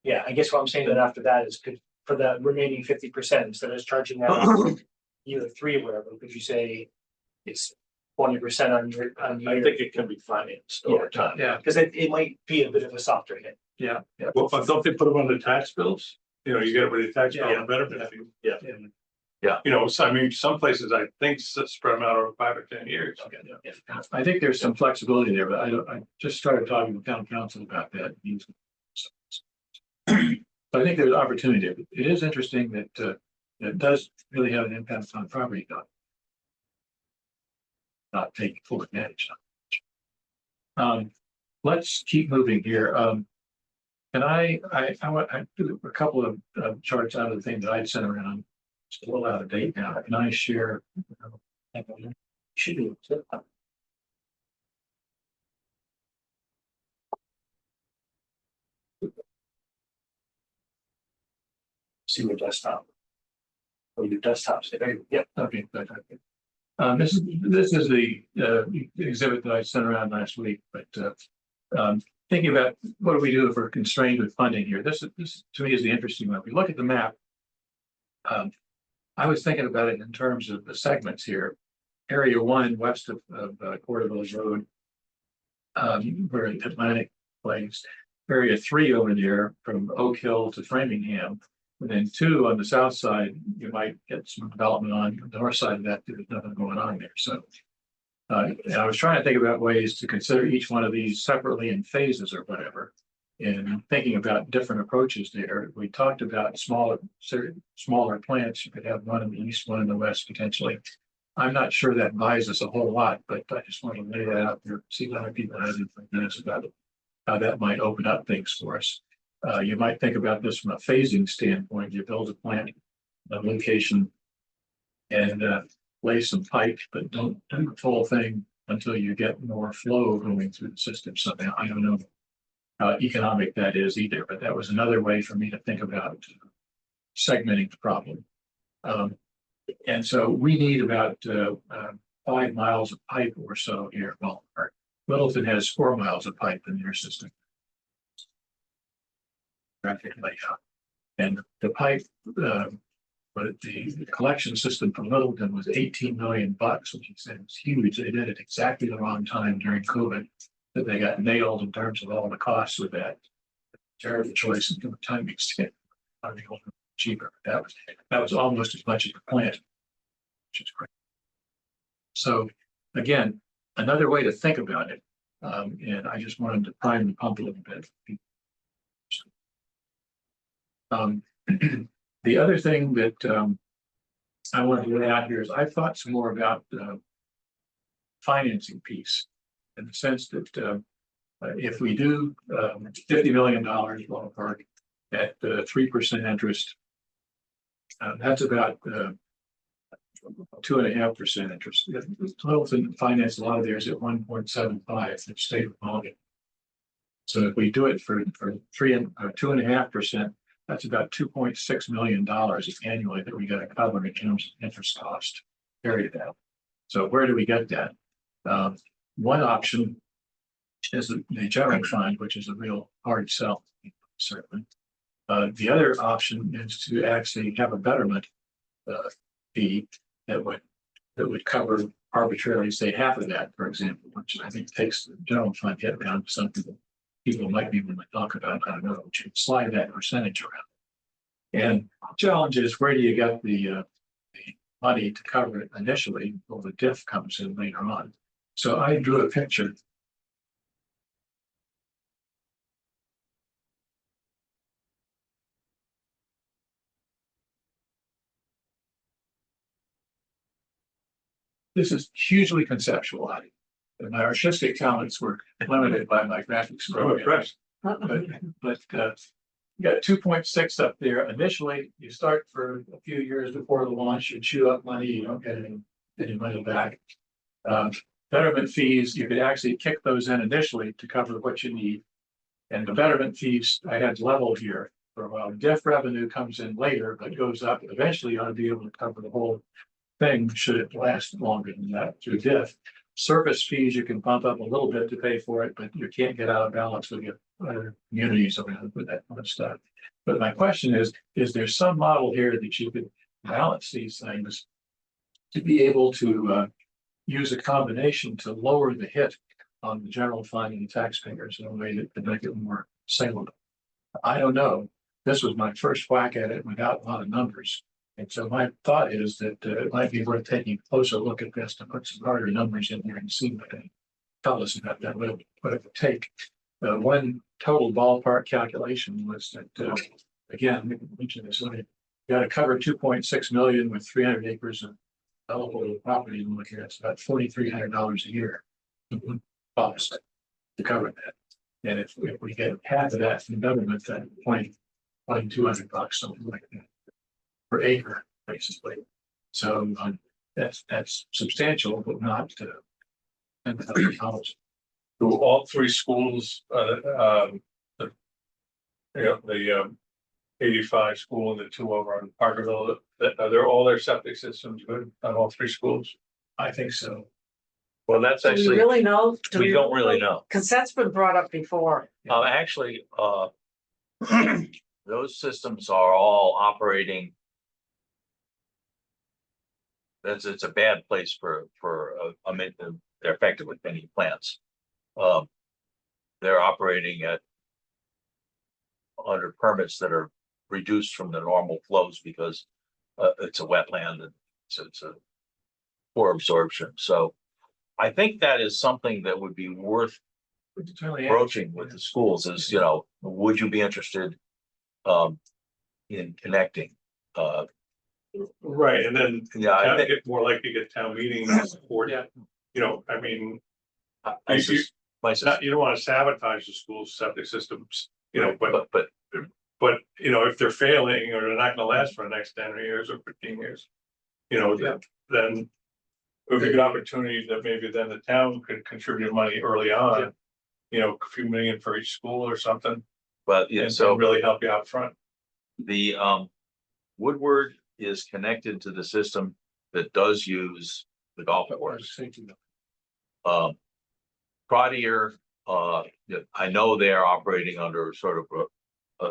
Yeah, I guess what I'm saying then after that is could, for the remaining 50%, instead of charging that year 3 or whatever, could you say it's 20% on year? I think it can be financed over time. Yeah, Because it might be a bit of a softer hit. yeah. Well, but don't they put them on the tax bills? You know, you get it with the tax bill Yeah. and betterment fee. Yeah. You know, so I mean, some places I think spread them out over 5 or 10 years. I think there's some flexibility there, but I just started talking with town council about that. I think there's opportunity there. It is interesting that it does really have an impact on property value. Not taking full advantage of it. Let's keep moving here. And I do a couple of charts out of the thing that I'd sent around. It's a little out of date now. Can I share? Should be. See your desktop. Or your desktops. Yep. Okay. This is the exhibit that I sent around last week, but thinking about what do we do if we're constrained with funding here? This to me is the interesting one. If we look at the map, I was thinking about it in terms of the segments here. Area 1 west of Corderville Road, where Atlantic plays. Area 3 over there from Oak Hill to Framingham. And then 2 on the south side, you might get some development on the north side of that. There's nothing going on there. So and I was trying to think about ways to consider each one of these separately in phases or whatever. And thinking about different approaches there. We talked about smaller plants. You could have one in the east, one in the west potentially. I'm not sure that buys us a whole lot, but I just want to lay that out there, see what other people have ideas about it, how that might open up things for us. You might think about this from a phasing standpoint. You build a plant, a location, and lay some pipe, but don't do the full thing until you get more flow going through the system. So I don't know how economic that is either, but that was another way for me to think about segmenting the problem. And so we need about 5 miles of pipe or so here. Well, Littleton has 4 miles of pipe in their system. Traffic layout. And the pipe, but the collection system from Littleton was $18 million, which he said was huge. They did it exactly the wrong time during COVID. That they got nailed in terms of all the costs with that. Terrible choice and from a time extent. Cheaper. That was almost as much as the plant, which is great. So again, another way to think about it, and I just wanted to prime the pump a little bit. The other thing that I wanted to lay out here is I've thought some more about the financing piece, in the sense that if we do $50 million ballpark at 3% interest, that's about 2.5% interest. Littleton finance a lot of theirs at 1.75 the state of Oregon. So if we do it for 2.5%, that's about $2.6 million annually that we got to cover in terms of interest cost. Carry that. So where do we get that? One option is the general fund, which is a real hard sell, certainly. The other option is to actually have a betterment fee that would cover arbitrarily, say, half of that, for example, which I think takes the general fund hit down to something that people might be willing to talk about. I don't know, which would slide that percentage around. And the challenge is, where do you get the money to cover it initially? Well, the diff comes in later on. So I drew a picture. This is hugely conceptual. And my artistic talents were limited by my graphics program. But you got 2.6 up there. Initially, you start for a few years before the launch, you chew up money, you don't get any money back. Betterment fees, you could actually kick those in initially to cover what you need. And the betterment fees, I had leveled here for a while. Diff revenue comes in later, but goes up. Eventually, you ought to be able to cover the whole thing should it last longer than that through diff. Service fees, you can bump up a little bit to pay for it, but you can't get out of balance with your other communities around with that kind of stuff. But my question is there some model here that you could balance these things to be able to use a combination to lower the hit on the general fund and the taxpayers in a way that could make it more saleable? I don't know. This was my first whack at it without a lot of numbers. And so my thought is that it might be worth taking a closer look at this to put some harder numbers in there and see what they tell us about that, what it would take. One total ballpark calculation was that, again, we mentioned this, you got to cover 2.6 million with 300 acres of developable property. And look here, it's about $4,300 a year cost to cover that. And if we get half of that from the government, then $2,200, something like that, per acre, basically. So that's substantial, but not $10,000. Do all 3 schools, the 85 school and the 2 over on Parkerville, are there all their septic systems good on all 3 schools? I think so. Well, that's Do we actually, really know? we don't really know. Because that's been brought up before. Actually, those systems are all operating it's a bad place for they're effectively many plants. They're operating at under permits that are reduced from the normal flows because it's a wetland and it's a poor absorption. So I think that is something that would be worth broaching with the schools is, you know, would you be interested in connecting? Right, and then Yeah, I think get more likely to get town meeting support. Yeah. You know, I mean, I sus- my it's not, you don't want to sabotage the school's septic systems, you know, but but, you know, if they're failing or they're not gonna last for the next 10 years or 15 years, you know, then it would be a good opportunity that maybe then the town could contribute money early on. You know, a few million for each school or something, but yeah, and so really help you out front. the Woodward is connected to the system that does use the golf course. Prodier, I know they're operating under sort of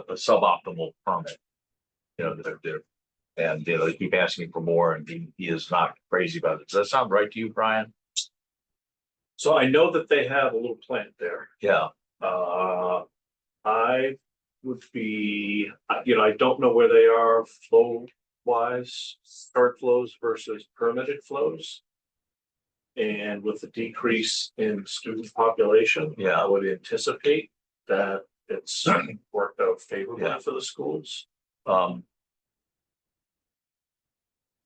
a suboptimal permit. You know, and you know, they keep asking for more, and he is not crazy about it. Does that sound right to you, Brian? So I know that they have a little plant there. Yeah, I would be, you know, I don't know where they are flow wise, start flows versus permitted flows. And with the decrease in student population, Yeah. I would anticipate that it's worked out favorably Yeah. for the schools.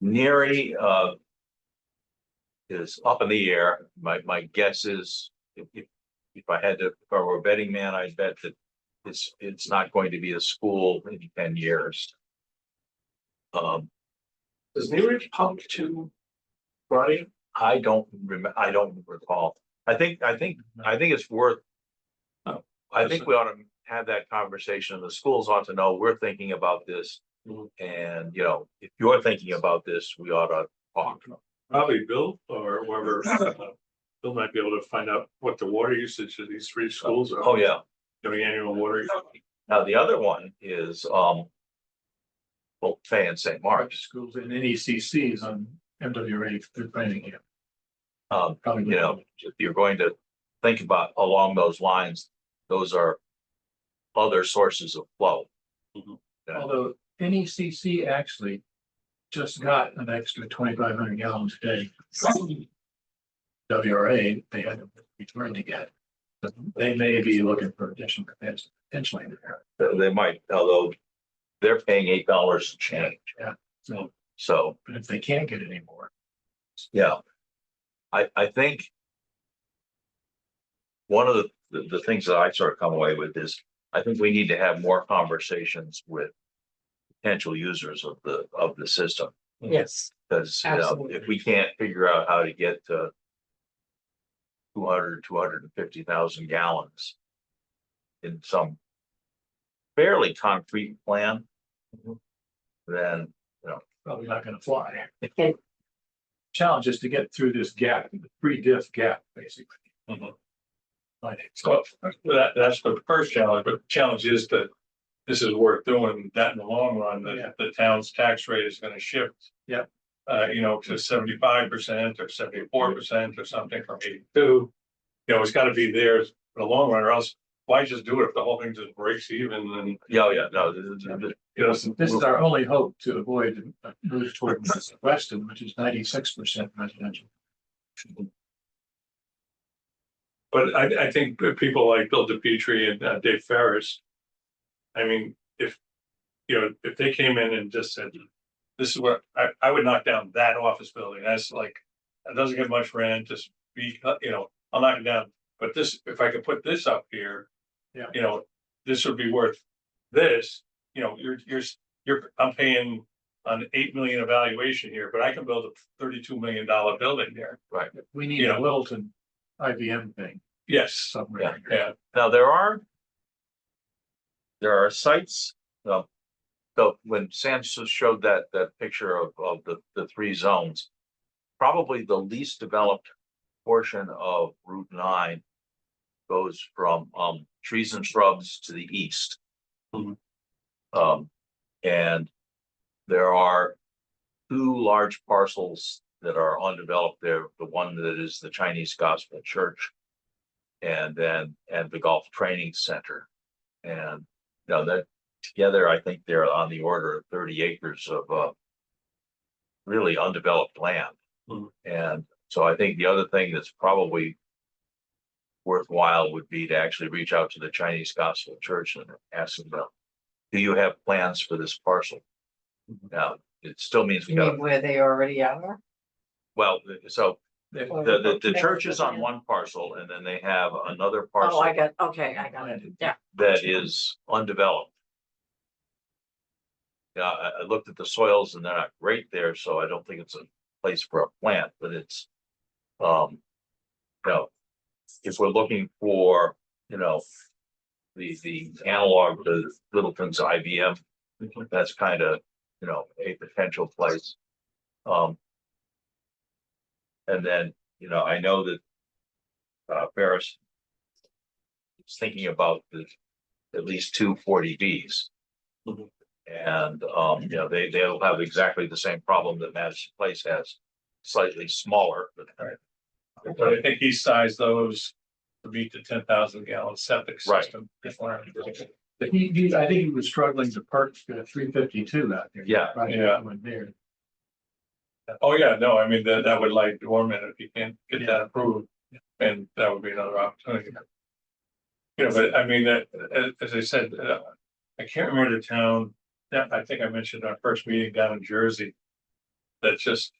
Neary, is up in the air. My guess is if I were a betting man, I'd bet that it's not going to be a school in 10 years. Does New Ridge pump to Friday? I don't recall. I think it's worth. I think we ought to have that conversation. The schools ought to know we're thinking about this. And, you know, if you're thinking about this, we ought to talk. Probably Bill or whoever, Bill might be able to find out what the water usage of these three schools are. Oh, yeah. Doing annual water. Now, the other one is, well, Fay and St. Mark's. Schools and NECCs on MWA through planning here. You know, if you're going to think about along those lines, those are other sources of flow. Yeah. Although NECC actually just got an extra 2,500 gallons a day. WRA, they had to return to get. But they may be looking for additional capacity potentially there. They might, although they're paying $8 a change. Yeah. So, But if they can't get any more. yeah. I think one of the things that I sort of come away with is I think we need to have more conversations with potential users of the system. Yes, Because Absolutely. if we can't figure out how to get to 250,000 gallons in some fairly concrete plan, then, you know, Probably not gonna fly. And- Challenge is to get through this gap, the pre-diff gap, basically. But So that's the first challenge, but the challenge is that this is worth doing, that in the long run, Yeah. the town's tax rate is gonna shift. Yep. You know, to 75% or 74% or something from 82. You know, it's gotta be there in the long run, or else why just do it if the whole thing just breaks even and, yeah, no, you know, this is our only hope to avoid a move toward Weston, which is 96% residential. but I think people like Bill DiPietri and Dave Ferris. I mean, if, you know, if they came in and just said, this is what I would knock down that office building, that's like, it doesn't get much rent, just be, you know, I'll knock it down. But this, if I could put this up here, Yeah. you know, this would be worth this, you know, I'm paying an 8 million evaluation here, but I can build a $32 million building here. right. We need Yeah. a Littleton IBM thing Yes, somewhere. yeah, Now, there are sites, so when Sam showed that picture of the three zones, probably the least developed portion of Route 9 goes from trees and shrubs to the east. And there are two large parcels that are undeveloped there, the one that is the Chinese Gospel Church. And the Golf Training Center. And, you know, that together, I think they're on the order of 30 acres of, really undeveloped land. And so I think the other thing that's probably worthwhile would be to actually reach out to the Chinese Gospel Church and ask them, do you have plans for this parcel? Now, it still means we You got, mean where they already are? well, so Or- the church is on one parcel, and then they have another Oh, parcel I got it, yeah. that is undeveloped. Yeah, I looked at the soils and they're not great there, so I don't think it's a place for a plant, but it's, you know, if we're looking for, you know, the analog to Littleton's IBM, that's kind of, you know, a potential place. And then, you know, I know that Ferris is thinking about at least 2 40Bs. And, you know, they'll have exactly the same problem that Madison Place has, slightly smaller, but. But I think he sized those to meet the 10,000 gallon septic Right. system. But I think he was struggling to perk 352 out there. Yeah. Right, Yeah. went there. Oh, yeah, no, I mean, that would like dormant if you can't get that approved, and that would be another opportunity. You know, but I mean, that, as I said, I can't remember the town, that I think I mentioned our first meeting down in Jersey. That just,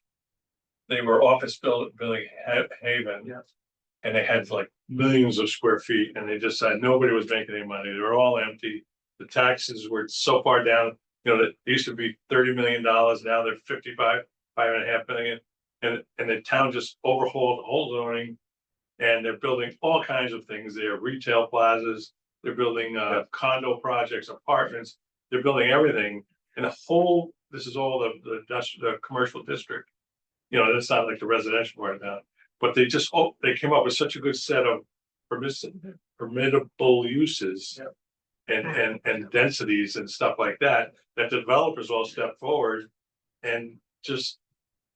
they were office building Haven. Yes. And they had like millions of square feet, and they just said nobody was making any money, they were all empty. The taxes were so far down, you know, that used to be $30 million, now they're 5.5 million. And the town just overhauled the whole zoning. And they're building all kinds of things there, retail plazas, they're building condo projects, apartments, they're building everything. And this is all the commercial district. You know, that's not like the residential part now, but they came up with such a good set of permittable uses. And densities and stuff like that, that developers all stepped forward and just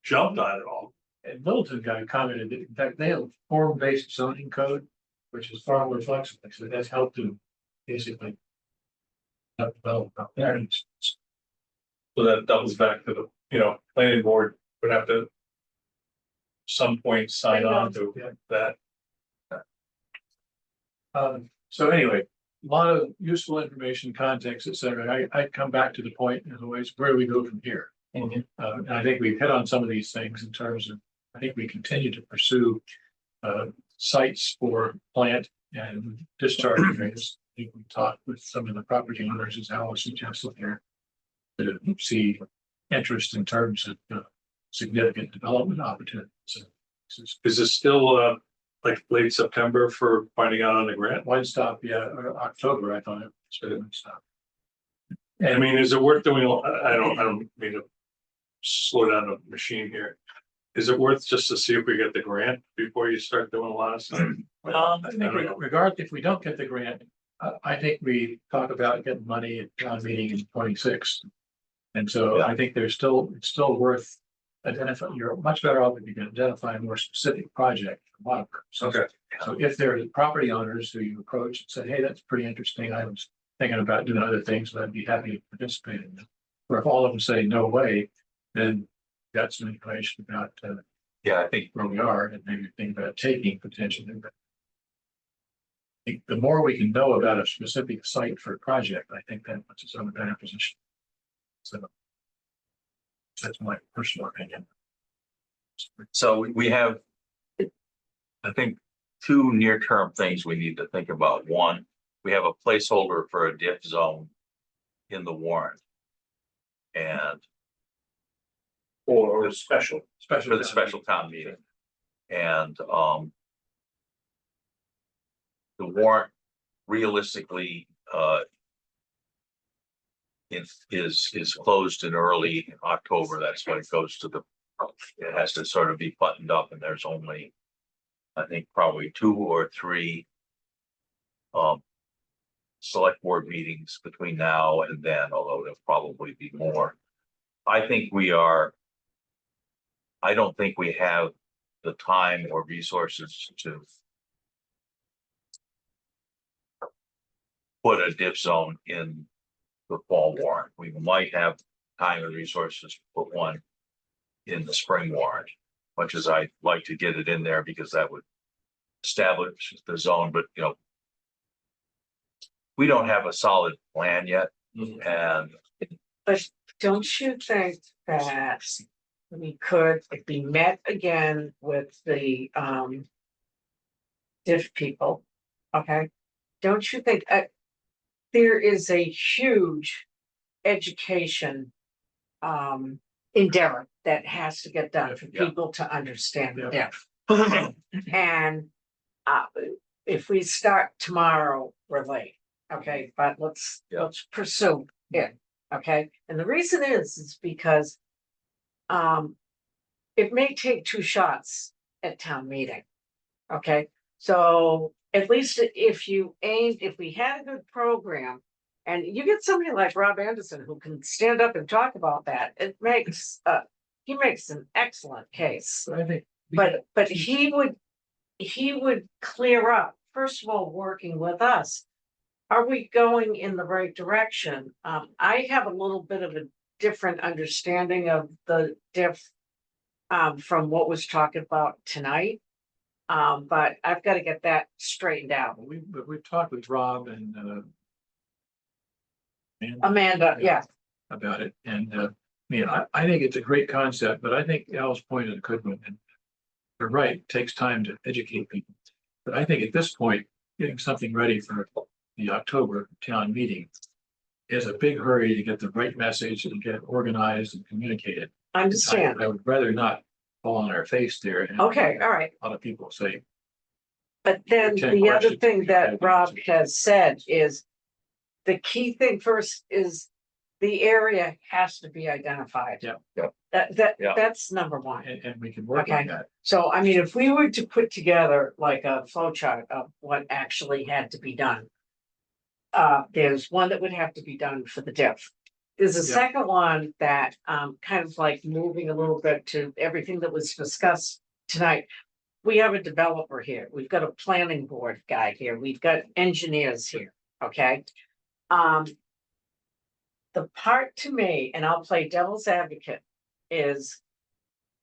jumped on it all. And Middleton guy commented that, in fact, they have a form-based zoning code, which is far more flexible, so that's helped to basically develop out there. So that doubles back to the, you know, planning board would have to some point sign on to that. So anyway, a lot of useful information, context, et cetera. I come back to the point, as always, where do we go from here? And I think we've hit on some of these things in terms of, I think we continue to pursue sites for plant and discharge areas. I think we talked with some of the property owners, as Alice suggested here, to see interest in terms of significant development opportunities. Is it still like late September for finding out on the grant? One stop, October, I thought it was one stop. I mean, is it worth doing? I don't mean to slow down the machine here. Is it worth just to see if we get the grant before you start doing a lot of stuff? I think regardless, if we don't get the grant, I think we talk about getting money at town meeting in 26. And so I think it's still worth identifying. You're much better off if you can identify a more specific project. So if there are property owners who you approach and say, hey, that's pretty interesting, I was thinking about doing other things, but I'd be happy to participate in them. Or if all of them say no way, then got some information about I think where we are and maybe think about taking potentially. But I think the more we can know about a specific site for a project, I think that puts us in a better position. So that's my personal opinion. so. We have, I think, 2 near-term things we need to think about. One, we have a placeholder for a diff zone in the warrant. And Or special. for the special town meeting. And the warrant realistically is closed in early October. That's when it goes to it has to sort of be buttoned up, and there's only, I think, probably 2 or 3 select board meetings between now and then, although there'll probably be more. I think I don't think we have the time or resources to put a dip zone in the fall warrant. We might have time and resources to put one in the spring warrant, much as I'd like to get it in there because that would establish the zone, but we don't have a solid plan yet. And But don't you think that we could, if we met again with the diff people, okay? Don't you think there is a huge education endeavor that has to get done for Yeah. people to understand the Yeah. diff? And if we start tomorrow, we're late. Okay, but let's pursue it. Okay, and the reason is because it may take two shots at town meeting. Okay, so at least if we had a good program, and you get somebody like Rob Anderson who can stand up and talk about that, it makes he makes an excellent case. So I think. But he would clear up, first of all, working with us. Are we going in the right direction? I have a little bit of a different understanding of the diff from what was talked about tonight. But I've got to get that straightened out. We've talked with Rob and Amanda, yeah. about it, and I think it's a great concept, but I think Al's point is a good one, and you're right, it takes time to educate people. But I think at this point, getting something ready for the October town meeting is a big hurry to get the right message and get it organized and communicated. I understand. I would rather not fall on our face there. And Okay, all right. a lot of people say, But then 10 the other questions, thing you that have Rob answers. has said is the key thing first is the area has to be identified. Yeah. Yeah. That's number one. and we can work on Okay. that. So, I mean, if we were to put together like a flow chart of what actually had to be done. There's one that would have to be done for the diff. There's a Yeah. second one that kind of like moving a little bit to everything that was discussed tonight. We have a developer here, we've got a planning board guy here, we've got engineers here, okay? The part to me, and I'll play devil's advocate, is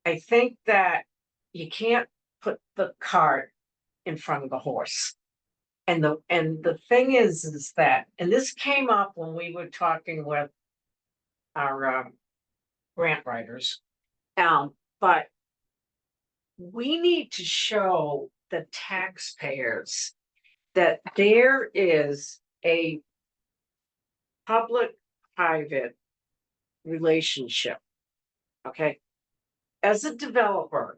I think that you can't put the cart in front of the horse. And the thing is that, and this came up when we were talking with our grant writers. But we need to show the taxpayers that there is a public-private relationship. Okay, as a developer,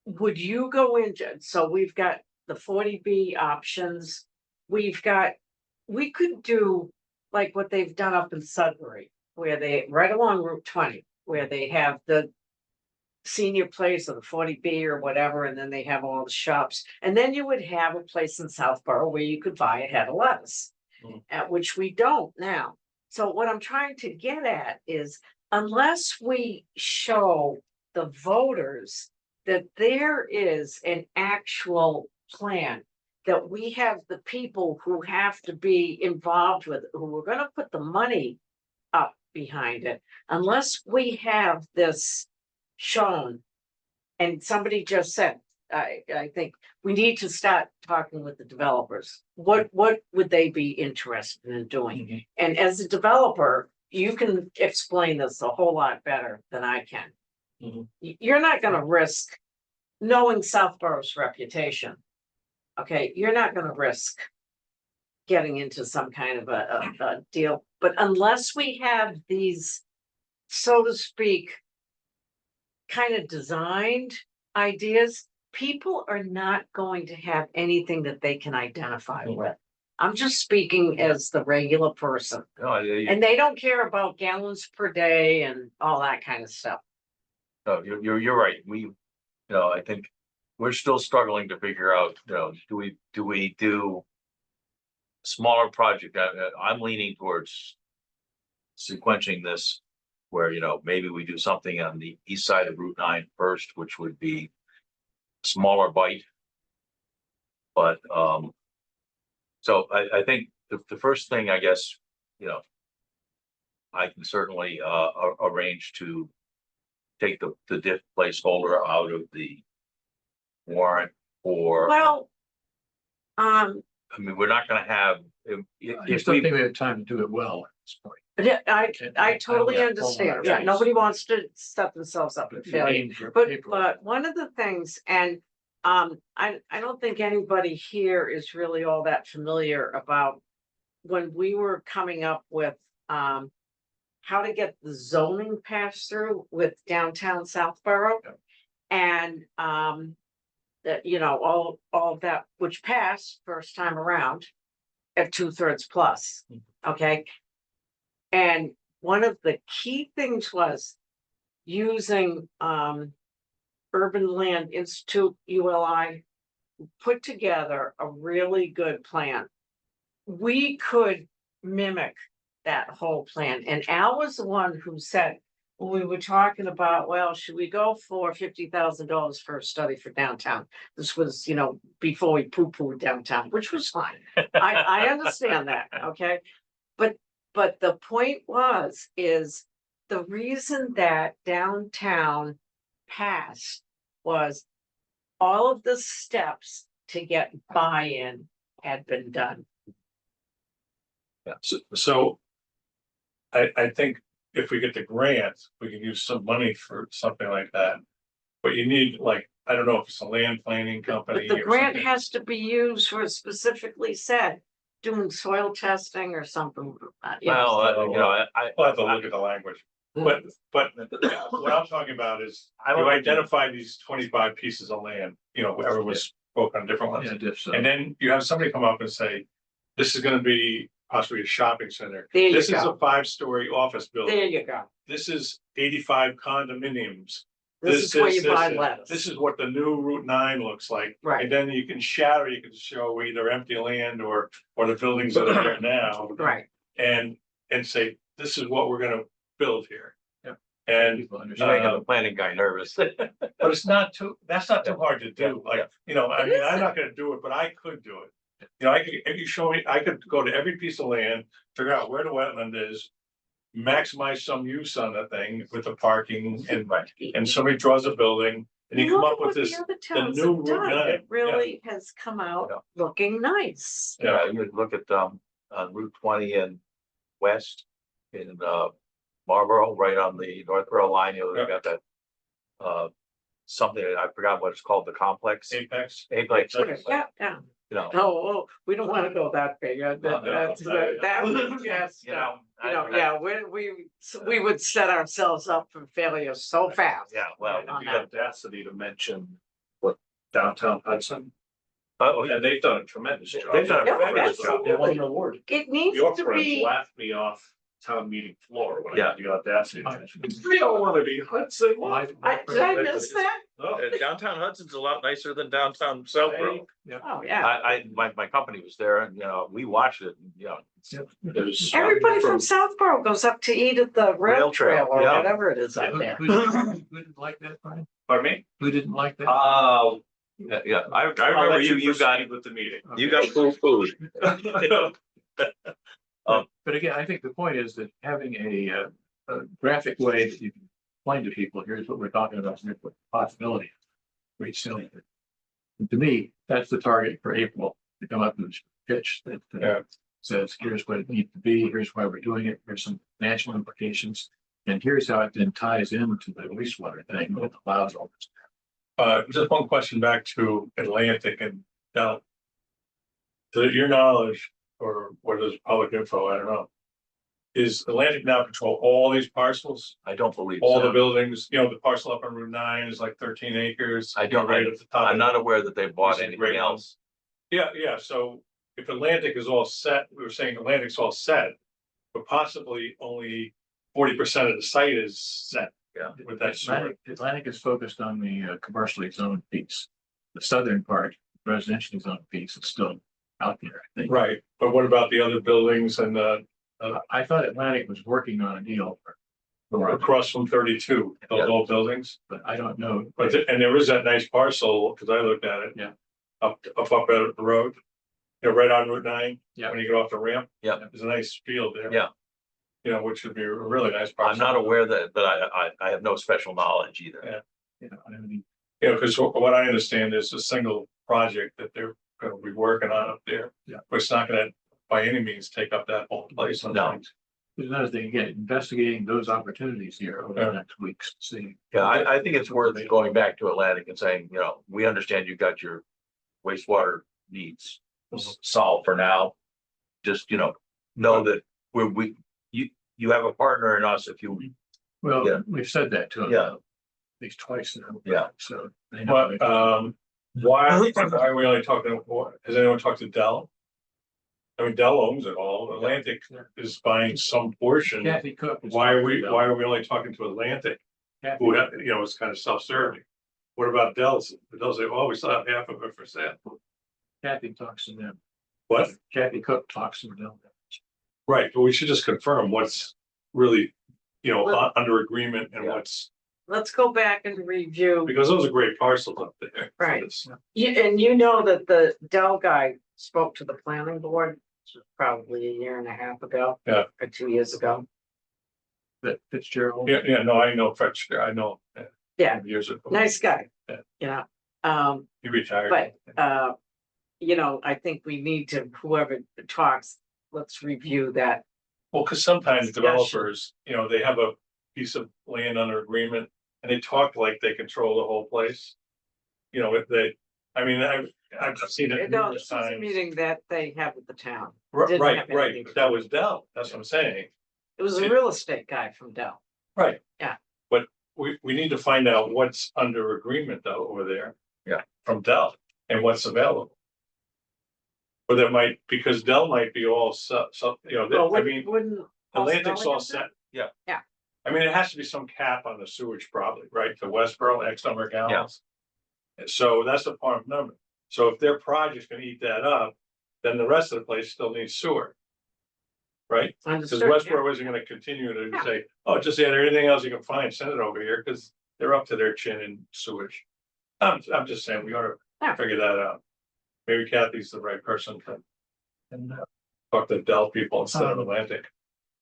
would you go into, so we've got the 40B options, we could do like what they've done up in Sudbury, where they, right along Route 20, where they have the senior place or the 40B or whatever, and then they have all the shops. And then you would have a place in Southborough where you could buy a head of lettuce, at which we don't now. So what I'm trying to get at is, unless we show the voters that there is an actual plan, that we have the people who have to be involved with, who are gonna put the money up behind it, unless we have this shown. And somebody just said, I think we need to start talking with the developers. What would they be interested in doing? And as a developer, you can explain this a whole lot better than I can. You're not gonna risk, knowing Southborough's reputation. Okay, you're not gonna risk getting into some kind of a deal, but unless we have these, so to speak, kind of designed ideas, people are not going to have anything that they can identify with. I'm just speaking as the regular person, and they don't care about gallons per day and all that kind of stuff. No, you're right. I think we're still struggling to figure out, do we do smaller project? I'm leaning towards sequencing this where, maybe we do something on the east side of Route 9 first, which would be a smaller bite. But, so I think the first thing, I guess, I can certainly, arrange to take the diff placeholder out of the warrant or, Well, I mean, we're not gonna have, I if just don't we, think we have time to do it well at this point. yeah, I totally Yeah. understand. Yeah, nobody wants to set themselves up for failure. But one of the things, and I don't think anybody here is really all that familiar about when we were coming up with how to get the zoning passed through with downtown Southborough. Yep. And that, all of that, which passed first time around at 2/3 plus, okay? And one of the key things was using Urban Land Institute, ULI, put together a really good plan. We could mimic that whole plan, and Al was the one who said, when we were talking about, well, should we go for $50,000 for a study for downtown? This was, before we poo-pooed downtown, which was fine. I understand that, okay? But the point is the reason that downtown passed was all of the steps to get buy-in had been done. Yeah, so I think if we get the grant, we can use some money for something like that. But you need, like, I don't know if it's a land planning company. But the or grant something. has to be used for specifically said, doing soil testing or something. well, We'll have to look at the language. But what I'm talking about is, I you don't- identify these 25 pieces of land, everyone's spoke on different ones. Yeah, diff, so. And then you have somebody come up and say, this is gonna be possibly a shopping center. There you This is go. a 5-story office There building. you go. This is 85 condominiums. This is where you buy lettuce. This is what the new Route 9 looks like. Right. And then you can show either empty land or the buildings that are there now. Right. And say, this is what we're gonna build here. Yeah. And, People you're understand. making the planning guy nervous. but that's not too hard to do, Yeah, I mean, I'm not gonna do it, but I could do it. If you show me, I could go to every piece of land, figure out where the wetland is. Maximize some use on the thing with the parking and somebody draws a building and you come Look up at with what this. the other towns new have Route done. 9, It really has come out looking nice. Yeah, you would look at, on Route 20 and west in, Marlboro, right on the Northborough line, they've got that, something, I forgot what it's called, the complex. Apex. Apex, Yeah. No, Oh, we don't want to go that big. That would just, yeah, we would set ourselves up for failure so fast. Yeah, well, on The that. audacity to mention what downtown Hudson, yeah, and they've done a tremendous job. They've done a Yeah, fabulous job. They won an award. It needs Your to friends be, laughed me off town meeting floor when I Yeah. had the audacity. to mention, We don't wanna be Hudson. Well, did I miss that? No. Downtown Hudson's a lot nicer than downtown Southborough. Oh, yeah. My company was there and, we watched it, and, There's- Everybody from Southborough goes up to eat at the rail Rail trail, trail or yeah. whatever it is up Who there. didn't like that, Brian? Pardon me? Who didn't like that? yeah, I I'll remember let you got, proceed with the meeting. you got food. But again, I think the point is that having a graphic way that you can explain to people, here's what we're talking about, here's what the possibility is. Great selling. To me, that's the target for April, to come up with a pitch that says, here's what it needs to be, here's why we're doing it, here's some national implications. And here's how it then ties into the wastewater thing that allows all this. Just one question back to Atlantic and now. To your knowledge, or what is public info, I don't know. Is Atlantic now control all these parcels, I don't believe all the so. buildings, the parcel up on Route 9 is like 13 acres. I don't- Right at the top. I'm not aware that they bought This is anything great. else. Yeah, so if Atlantic is all set, we were saying Atlantic's all set, but possibly only 40% of the site is set. Yeah. With that sewer. Atlantic is focused on the commercially zoned piece. The southern part, residentially zoned piece is still out there, I think. Right, but what about the other buildings and I thought Atlantic was working on a deal for across from 32, those Yeah. old buildings. But I don't know. But, and there is that nice parcel, because I looked at it. Yeah. Up at the road, right on Route 9. Yeah. When you get off the ramp. Yeah. There's a nice field there. Yeah. Which would be a really nice I'm parcel. not aware that, but I have no special knowledge either. Yeah. I mean, Because what I understand is a single project that they're gonna be working on up there. Yeah. But it's not gonna, by any means, take up that whole place. No. there's another thing, again, investigating those opportunities here over the next weeks, see. Yeah, I think it's worth going back to Atlantic and saying, we understand you got your wastewater needs solved for now. Just, know that you have a partner in us if you, Well, Yeah. we've said that to them. Yeah. At least twice now. Yeah. So. they know But, why are we only talking, has anyone talked to Dell? I mean, Dell owns it all. Atlantic is buying some portion. Kathy Cook. is Why are talking we about- only talking to Atlantic? Kathy- Who, is kind of self-serving. What about Dell's? Dell say, oh, we still have half of it for sale. Kathy talks to them. What? Kathy Cook talks to them. Right, but we should just confirm what's really, Well- under agreement and Yeah. what's, Let's go back and review. because those are great parcels up there. Right. It's- And you know that the Dell guy spoke to the planning board probably a year and a half ago. Yeah. Or 2 years ago. That Fitzgerald. Yeah, no, I know Fetch, I know. Yeah. Years ago. Nice guy. Yeah. Um, He retired. but, I think we need to, whoever talks, let's review that. Well, because sometimes Discussion. developers, they have a piece of land under agreement and they talk like they control the whole place. If they, I've seen it No, numerous this is a times. meeting that they have at the town. Right, didn't right, have right, anything but to that do was Dell, that's what I'm saying. It was a real estate guy from Dell. Right. Yeah. But we need to find out what's under agreement though over there. Yeah. From Dell and what's available. Or that might, because Dell might be all Well, wouldn't. Atlantic's all Paul's set, yeah. Yeah. It has to be some cap on the sewage probably, right, to Westboro, X number of gallons. And so that's the farm number, so if their project's gonna eat that up, then the rest of the place still needs sewer. Right? Because Understood, yeah. Westboro isn't gonna continue to Yeah. say, oh, just add everything else you can find, send it over here, because they're up to their chin in sewage. I'm just saying, we ought Yeah. to figure that out. Maybe Kathy's the right person to. And talk to Dell people instead of Atlantic.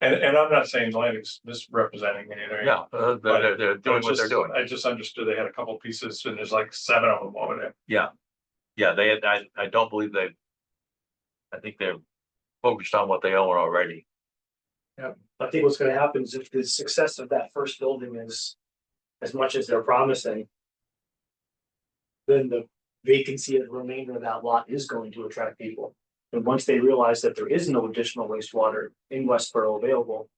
And I'm not saying Atlantic's misrepresenting anything. yeah, they're doing what they're doing. I just understood they had a couple pieces and there's like 7 of them over there. Yeah, they had, I don't believe I think they're focused on what they own already. I think what's gonna happen is if the success of that first building is as much as they're promising. Then the vacancy of the remainder of that lot is going to attract people. And once they realize that there is no additional wastewater in Westboro available.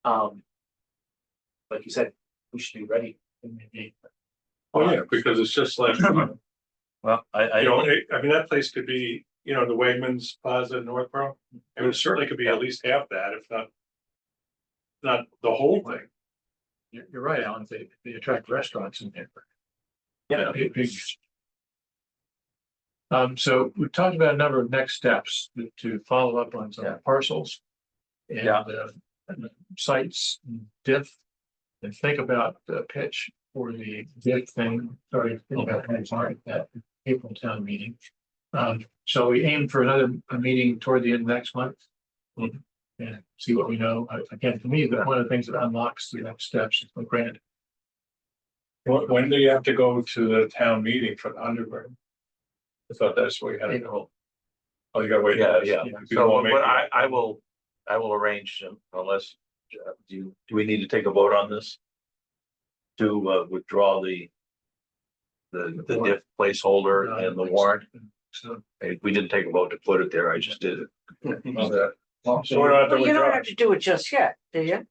Like you said, we should be ready. Oh, yeah, because it's just like, Well, I that place could be, the Wegmans Plaza in Northborough. It certainly could be at least half that, if not. Not the whole thing. You're right, Alan, they attract restaurants in there. Yeah. So we've talked about a number of next steps to follow up on some parcels. And Yeah. Sites, diff, and think about the pitch for the diff thing, sorry, think about that April town meeting. So we aim for a meeting toward the end of next month. And see what we know. Again, for me, one of the things that unlocks the next steps is the grant. When do you have to go to the town meeting for the underground? I thought that's where you had to go. Oh, you gotta wait. Yeah. You So, won't make but it. I will arrange unless, do we need to take a vote on this? To withdraw the diff placeholder and the warrant? So We didn't take a vote to put it there, I just did it. So we're not Well, you don't withdraw. have to do it just yet, do you?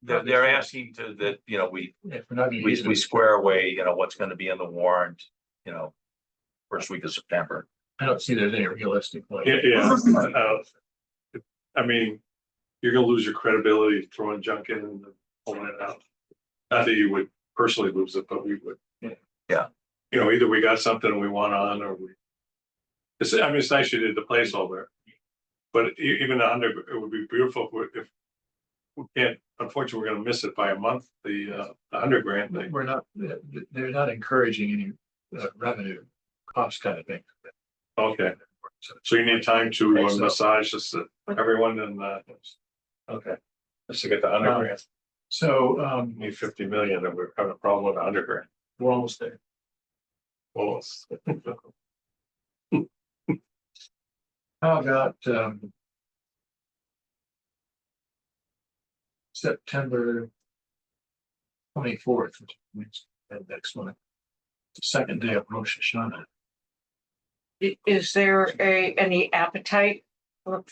They're asking that, we if we're not gonna use it- we square away, what's gonna be in the warrant, first week of September. I don't see there's any realistic way. Yeah. You're gonna lose your credibility throwing junk in and pulling it out. Not that you would personally lose it, but we would. Yeah. Either we got something we want on or we. It's nice you did the placeholder. But even the under, it would be beautiful if we can't, unfortunately, we're gonna miss it by a month, the 100 grand thing. We're not, they're not encouraging any revenue cost kind of thing. Okay, so you need time to Okay, so- massage this, everyone and, okay. Just to get the 100 grand, So, need 50 million, and we're having a problem with 100 grand. we're almost there. Well, How about, September 24th, next month, second day of Rosh Hashanah. Is there any appetite for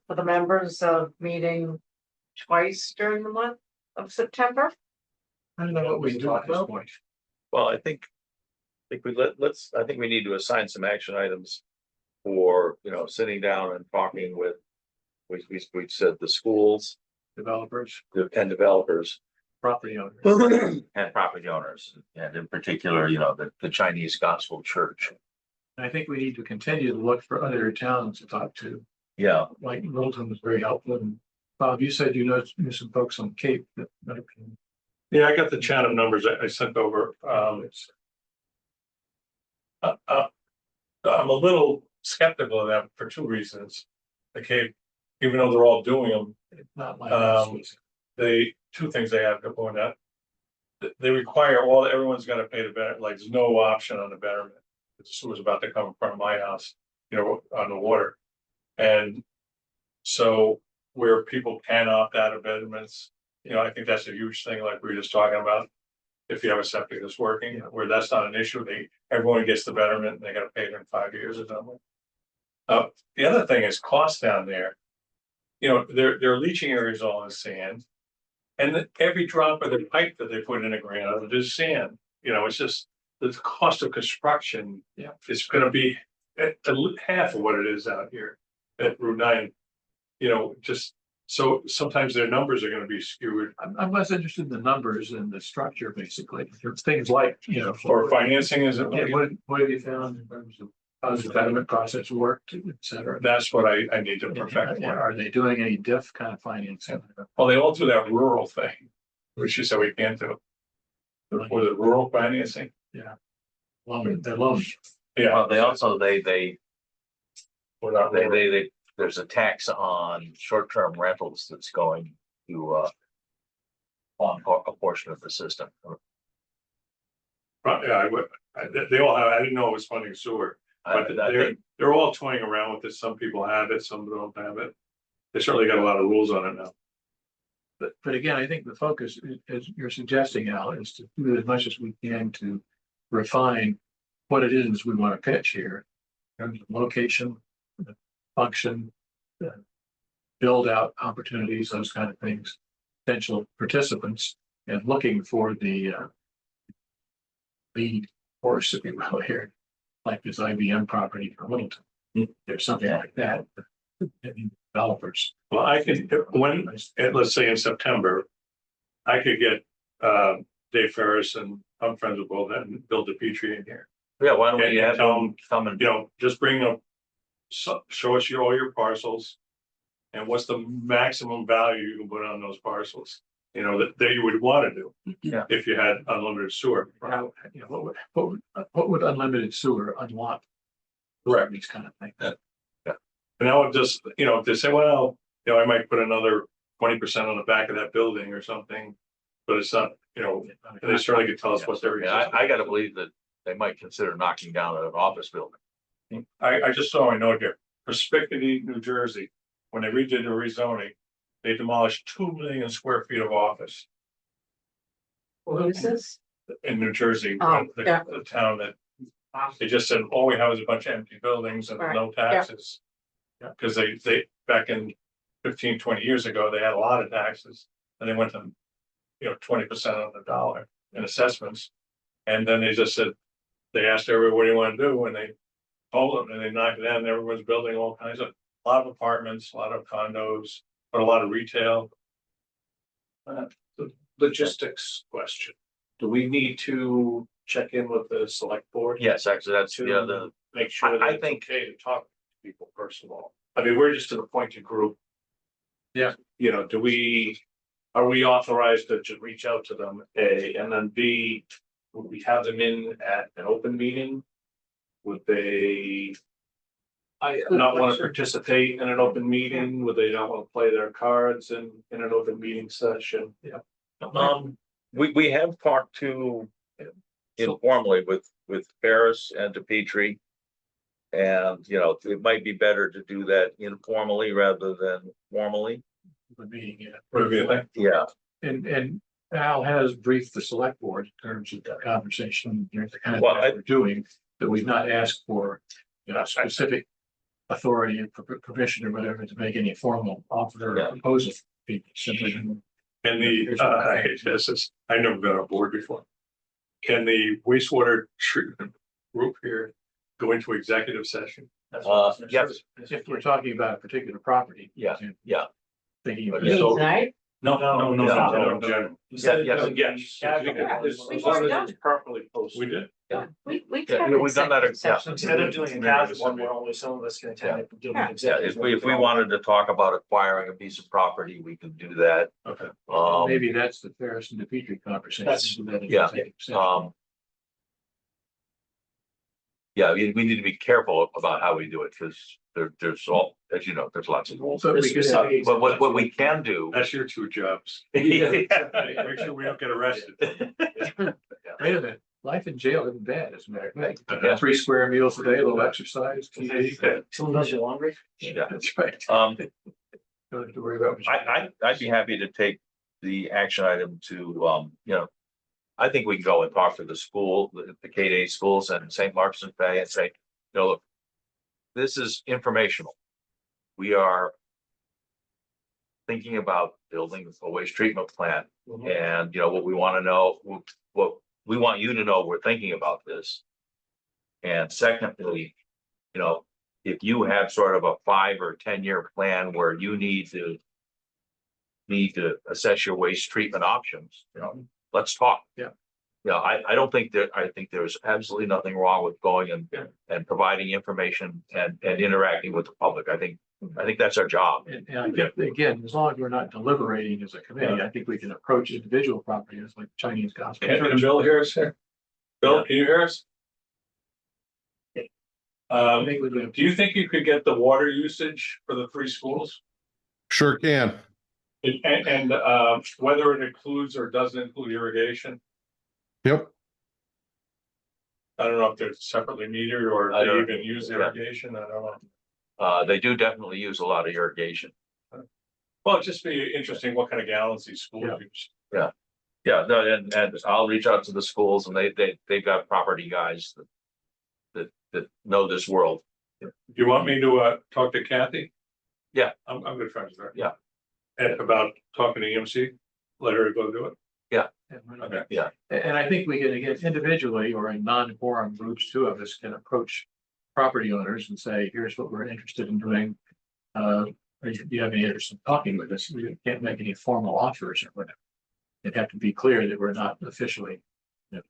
the members of meeting twice during the month of September? I don't know what we do at this point. Well, I think I think we need to assign some action items for, sitting down and talking with, we said the schools Developers, and developers property owners. and property owners, and in particular, the Chinese Gospel Church. I think we need to continue to look for other towns to talk to. Yeah, Like Littleton was very helpful. And Bob, you said you know some folks on Cape that. yeah, I got the Chatham numbers I sent over. I'm a little skeptical of that for two reasons. Okay, even though they're all doing them, It's not my. two things they have going on. They require everyone's gonna pay the better, like there's no option on the betterment. The sewer's about to come in front of my house, on the water. And so where people can opt out of betterments, I think that's a huge thing, like we were just talking about. If you have a septic that's working, where that's not an issue, everyone gets the betterment and they gotta pay it in 5 years or something. The other thing is cost down there. Their leaching area is all in sand. And every drop of the pipe that they put in the ground is sand. It's just the cost of construction. Yeah. Is gonna be at half of what it is out here at Route 9. Just so sometimes their numbers are gonna be skewed. I'm less interested in the numbers and the structure, basically. There's things like, Or financing is, yeah, what have you found in terms of how does the betterment process work, et cetera? that's what I need to perfect. Yeah, are they doing any diff kind of financing? Well, they all do that rural thing, which you said we can't do. Was it rural financing? Well, they're low. Yeah. well, they also, they We're not rural. there's a tax on short-term rentals that's going to, on a portion of the system. Yeah, I would, they all have, I didn't know it was funding sewer, but they're all toying around with it. Some people have it, some don't have it. They certainly got a lot of rules on it now. But again, I think the focus, as you're suggesting, Al, is to do as much as we can to refine what it is we want to pitch here. In terms of location, function, build out opportunities, those kind of things, potential participants, and looking for the lead horse, if you will, here, like this IBM property for Littleton. There's something like that. Developers. Well, I could, let's say in September, I could get Dave Ferris, and I'm friends with both, and Bill DePietri in here. Yeah, why don't we And have tell them come and, Just bring up, show us all your parcels. And what's the maximum value you can put on those parcels, that you would want to do. Yeah. If you had unlimited sewer. How, what would unlimited sewer unlock? Correct. These kind of things. And I would just, if they say, well, I might put another 20% on the back of that building or something. But it's not, they certainly could tell us what's their. I gotta believe that they might consider knocking down an office building. I just saw a note here, Perspicity, New Jersey, when they redid the rezoning, they demolished 2 million square feet of office What is this? in New Jersey. Oh, yeah. The town that, they just said, all we have is a bunch of empty buildings and Right, no taxes. Cause they, back in 15, 20 years ago, they had a lot of taxes, and they went to, 20% on the dollar in assessments. And then they just said, they asked everybody, what do you want to do? And they told them, and they knocked it down, and everyone's building all kinds of, a lot of apartments, a lot of condos, but a lot of retail. Logistics question. Do we need to check in with the select board? Yes, actually, that's the To other, make sure that I it's think- okay to talk to people, first of all. I mean, we're just an appointed group. Yeah. Do we are we authorized to reach out to them, A, and then B, would we have them in at an open meeting? Would they not want to participate in an open meeting? Would they not want to play their cards in an open meeting session? We have talked to informally with Ferris and DePietri. And, you know, it might be better to do that informally rather than formally. The meeting, yeah. What do you think? Yeah, And Al has briefed the select board in terms of the conversation, you know, the kind of Well, thing we're doing, that we've not asked for, you know, specific authority and permission or whatever to make any formal offer Yeah. or proposal. Simply. And I've never been on board before. Can the wastewater treatment group here go into executive session? yes, If we're talking about a particular property. Yeah, yeah. Thinking of. Yeah. Me tonight? No, No, in general. Yes. Yeah. As long as it's properly posted. We did. We Yeah, can. we've done that, yeah. Instead of doing a casual one where only some of us can attend it. do an Yeah. Yeah, executive if we wanted to talk about acquiring a piece of property, we could do that. Okay. Maybe that's the Ferris and DePietri conversation. That's- so that is yeah, executive session. Yeah, we need to be careful about how we do it, because there's all, as you know, there's lots of rules. So we could have, But what we can do. That's your two jobs. Yeah. Make sure we don't get arrested. wait a minute, life in jail isn't bad, as a matter of fact. Yeah. 3 square meals a day, a little exercise, TV. Someone does your laundry? Yeah. That's right. Um, Don't have to worry about. I'd be happy to take the action item to, you know, I think we can go and talk to the school, the K-8 schools and St. Mark's and Fay and say, you know, look, this is informational. We are thinking about building a waste treatment plant. And, you know, what we want to know, what we want you to know, we're thinking about this. And secondly, you know, if you have sort of a 5 or 10-year plan where you need to assess your waste treatment options, you know, let's talk. Yeah. Yeah, I don't think I think there's absolutely nothing wrong with going and providing information and interacting with the public. I think that's our job. And I think, again, as long as we're not deliberating as a committee, I think we can approach individual properties like Chinese gospel. And Bill hear us here? Bill, can you hear us? I think we're doing. Do you think you could get the water usage for the 3 schools? Sure can. And whether it includes or doesn't include irrigation? Yep. I don't know if they're separately metered or I they don't- even use yeah. irrigation. I don't know. They do definitely use a lot of irrigation. Well, it'd just be interesting what kind of gallons these schools Yeah. use. Yeah, no, and I'll reach out to the schools and they've got property guys that know this world. Do you want me to talk to Kathy? Yeah. I'm good friends with her. Yeah. And about talking to EMC, let her go do it. Okay. Yeah. And I think we can, again, individually or in non-forum groups, 2 of us can approach property owners and say, here's what we're interested in doing. Do you have any interest in talking with us? We can't make any formal offers or whatever. It'd have to be clear that we're not officially, you know,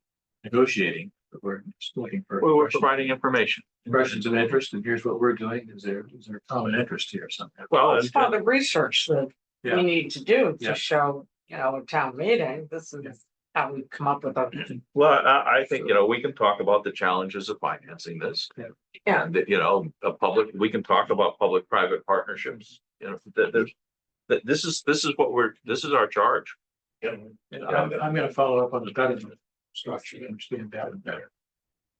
negotiating, but we're just looking for. We're providing information. Expressions of interest, and here's what we're doing. Is there common interest here somehow? Well, It's part of the research that Yeah. we need to do Yeah. to show, you know, a town meeting, this is how we come up with a. well, I think, you know, we can talk about the challenges of financing this. Yeah. And, you know, we can talk about public-private partnerships, you know, this is our charge. And I'm gonna follow up on the betterment structure to understand that better.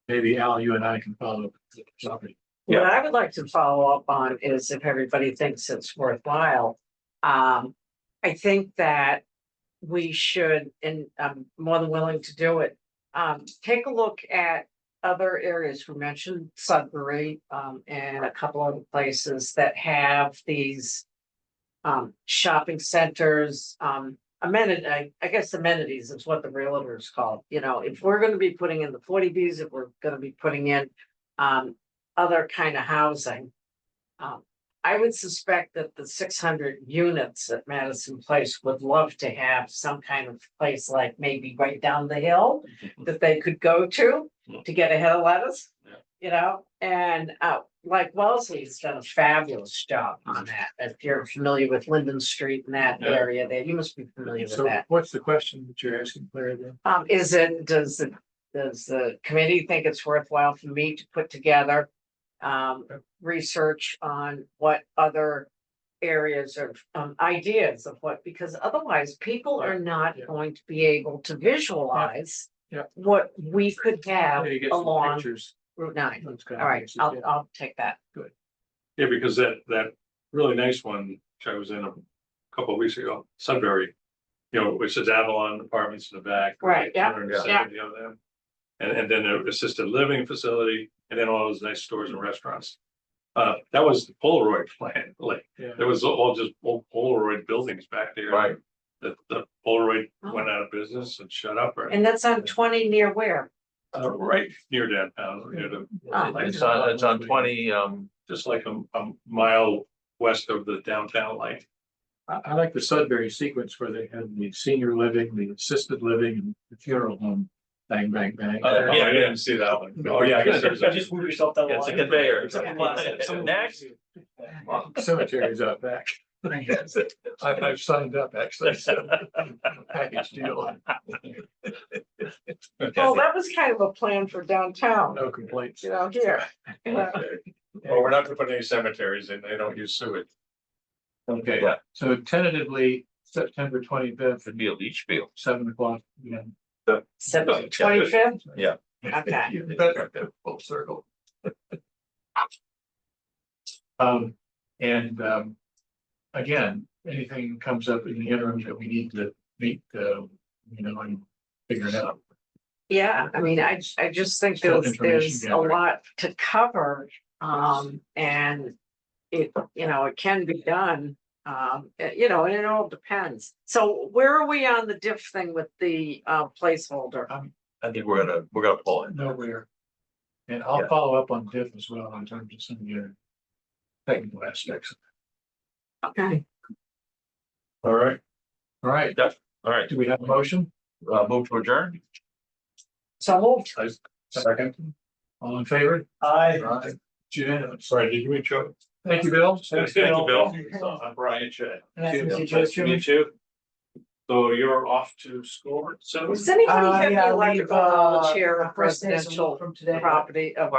Maybe Al, you and I can follow up with the property. What I would like to follow up on is if everybody thinks it's worthwhile. I think that we should, and I'm more than willing to do it. Take a look at other areas. We mentioned Sudbury, and a couple other places that have these. Shopping centers, amenity, I guess amenities is what the realtors call, you know, if we're gonna be putting in the 40Bs, if we're gonna be putting in. Other kind of housing. I would suspect that the 600 units at Madison Place would love to have some kind of place like maybe right down the hill. That they could go to get ahead of lettuce. you know, and like Wellesley's done a fabulous job on that. If you're familiar with Linden Street in that Yeah. area there, you must be familiar with So that. what's the question that you're asking, Claire, then? Does the committee think it's worthwhile for me to put together research on what other areas of ideas of what, because otherwise people are not Yeah. going to be able to visualize Yeah. what we could have Yeah, you get some along pictures. Route 9. Those kind All of right, pictures, I'll yeah. I'll take that. Yeah, because that really nice one, which I was in a couple of weeks ago, Sudbury. You know, which is Avalon Apartments in the back. Right, yeah, 270 of them. And then an assisted living facility, and then all those nice stores and restaurants. That was the Polaroid plan, like, Yeah. there was all just old Polaroid buildings back there. Right. The Polaroid Oh. went out of business and shut up, right? And that's on 20 near where? Right near downtown, near the. Oh. It's on 20, Just like a mile west of the downtown line. I like the Sudbury sequence where they had the senior living, the assisted living, and the funeral home. Bang, bang, bang. Yeah, I didn't see that one. Oh, yeah, I guess there's a. Just move yourself down the It's a line. conveyor. It's a conveyor. Next. Cemeteries out back. I've signed up actually, so package deal, Well, that was kind of a plan for downtown, no complaints. you know, here. Well, we're not gonna put any cemeteries in, they don't use sewage. Okay, Yeah. so tentatively, September 25th, Should be a leach field. 7 o'clock. Yeah. September 25th? Yeah. Okay. You better go full circle. Again, anything comes up in the interim that we need to meet, and figure it out. Yeah, I mean, I just think Still there's information a gathering. lot to cover. And it, you know, it can be done. You know, and it all depends. So where are we on the diff thing with the placeholder? I think we're gonna pull it. Nowhere. And I'll Yeah. follow up on diff as well in terms of some of your technical aspects. Okay. All right. All right, All right, do we have a motion? move to adjourn. So moved. Second. All in favor? Aye. Unanimous. Sorry, did you reach out? Thank you, Bill. Thank you, Bill. So, I'm Brian Shea. Nice to meet you, Nice Joe. to meet you. So you're off to school, so. Does anybody have Yeah, the leave, electrical knowledge here of first day of residential from today. property of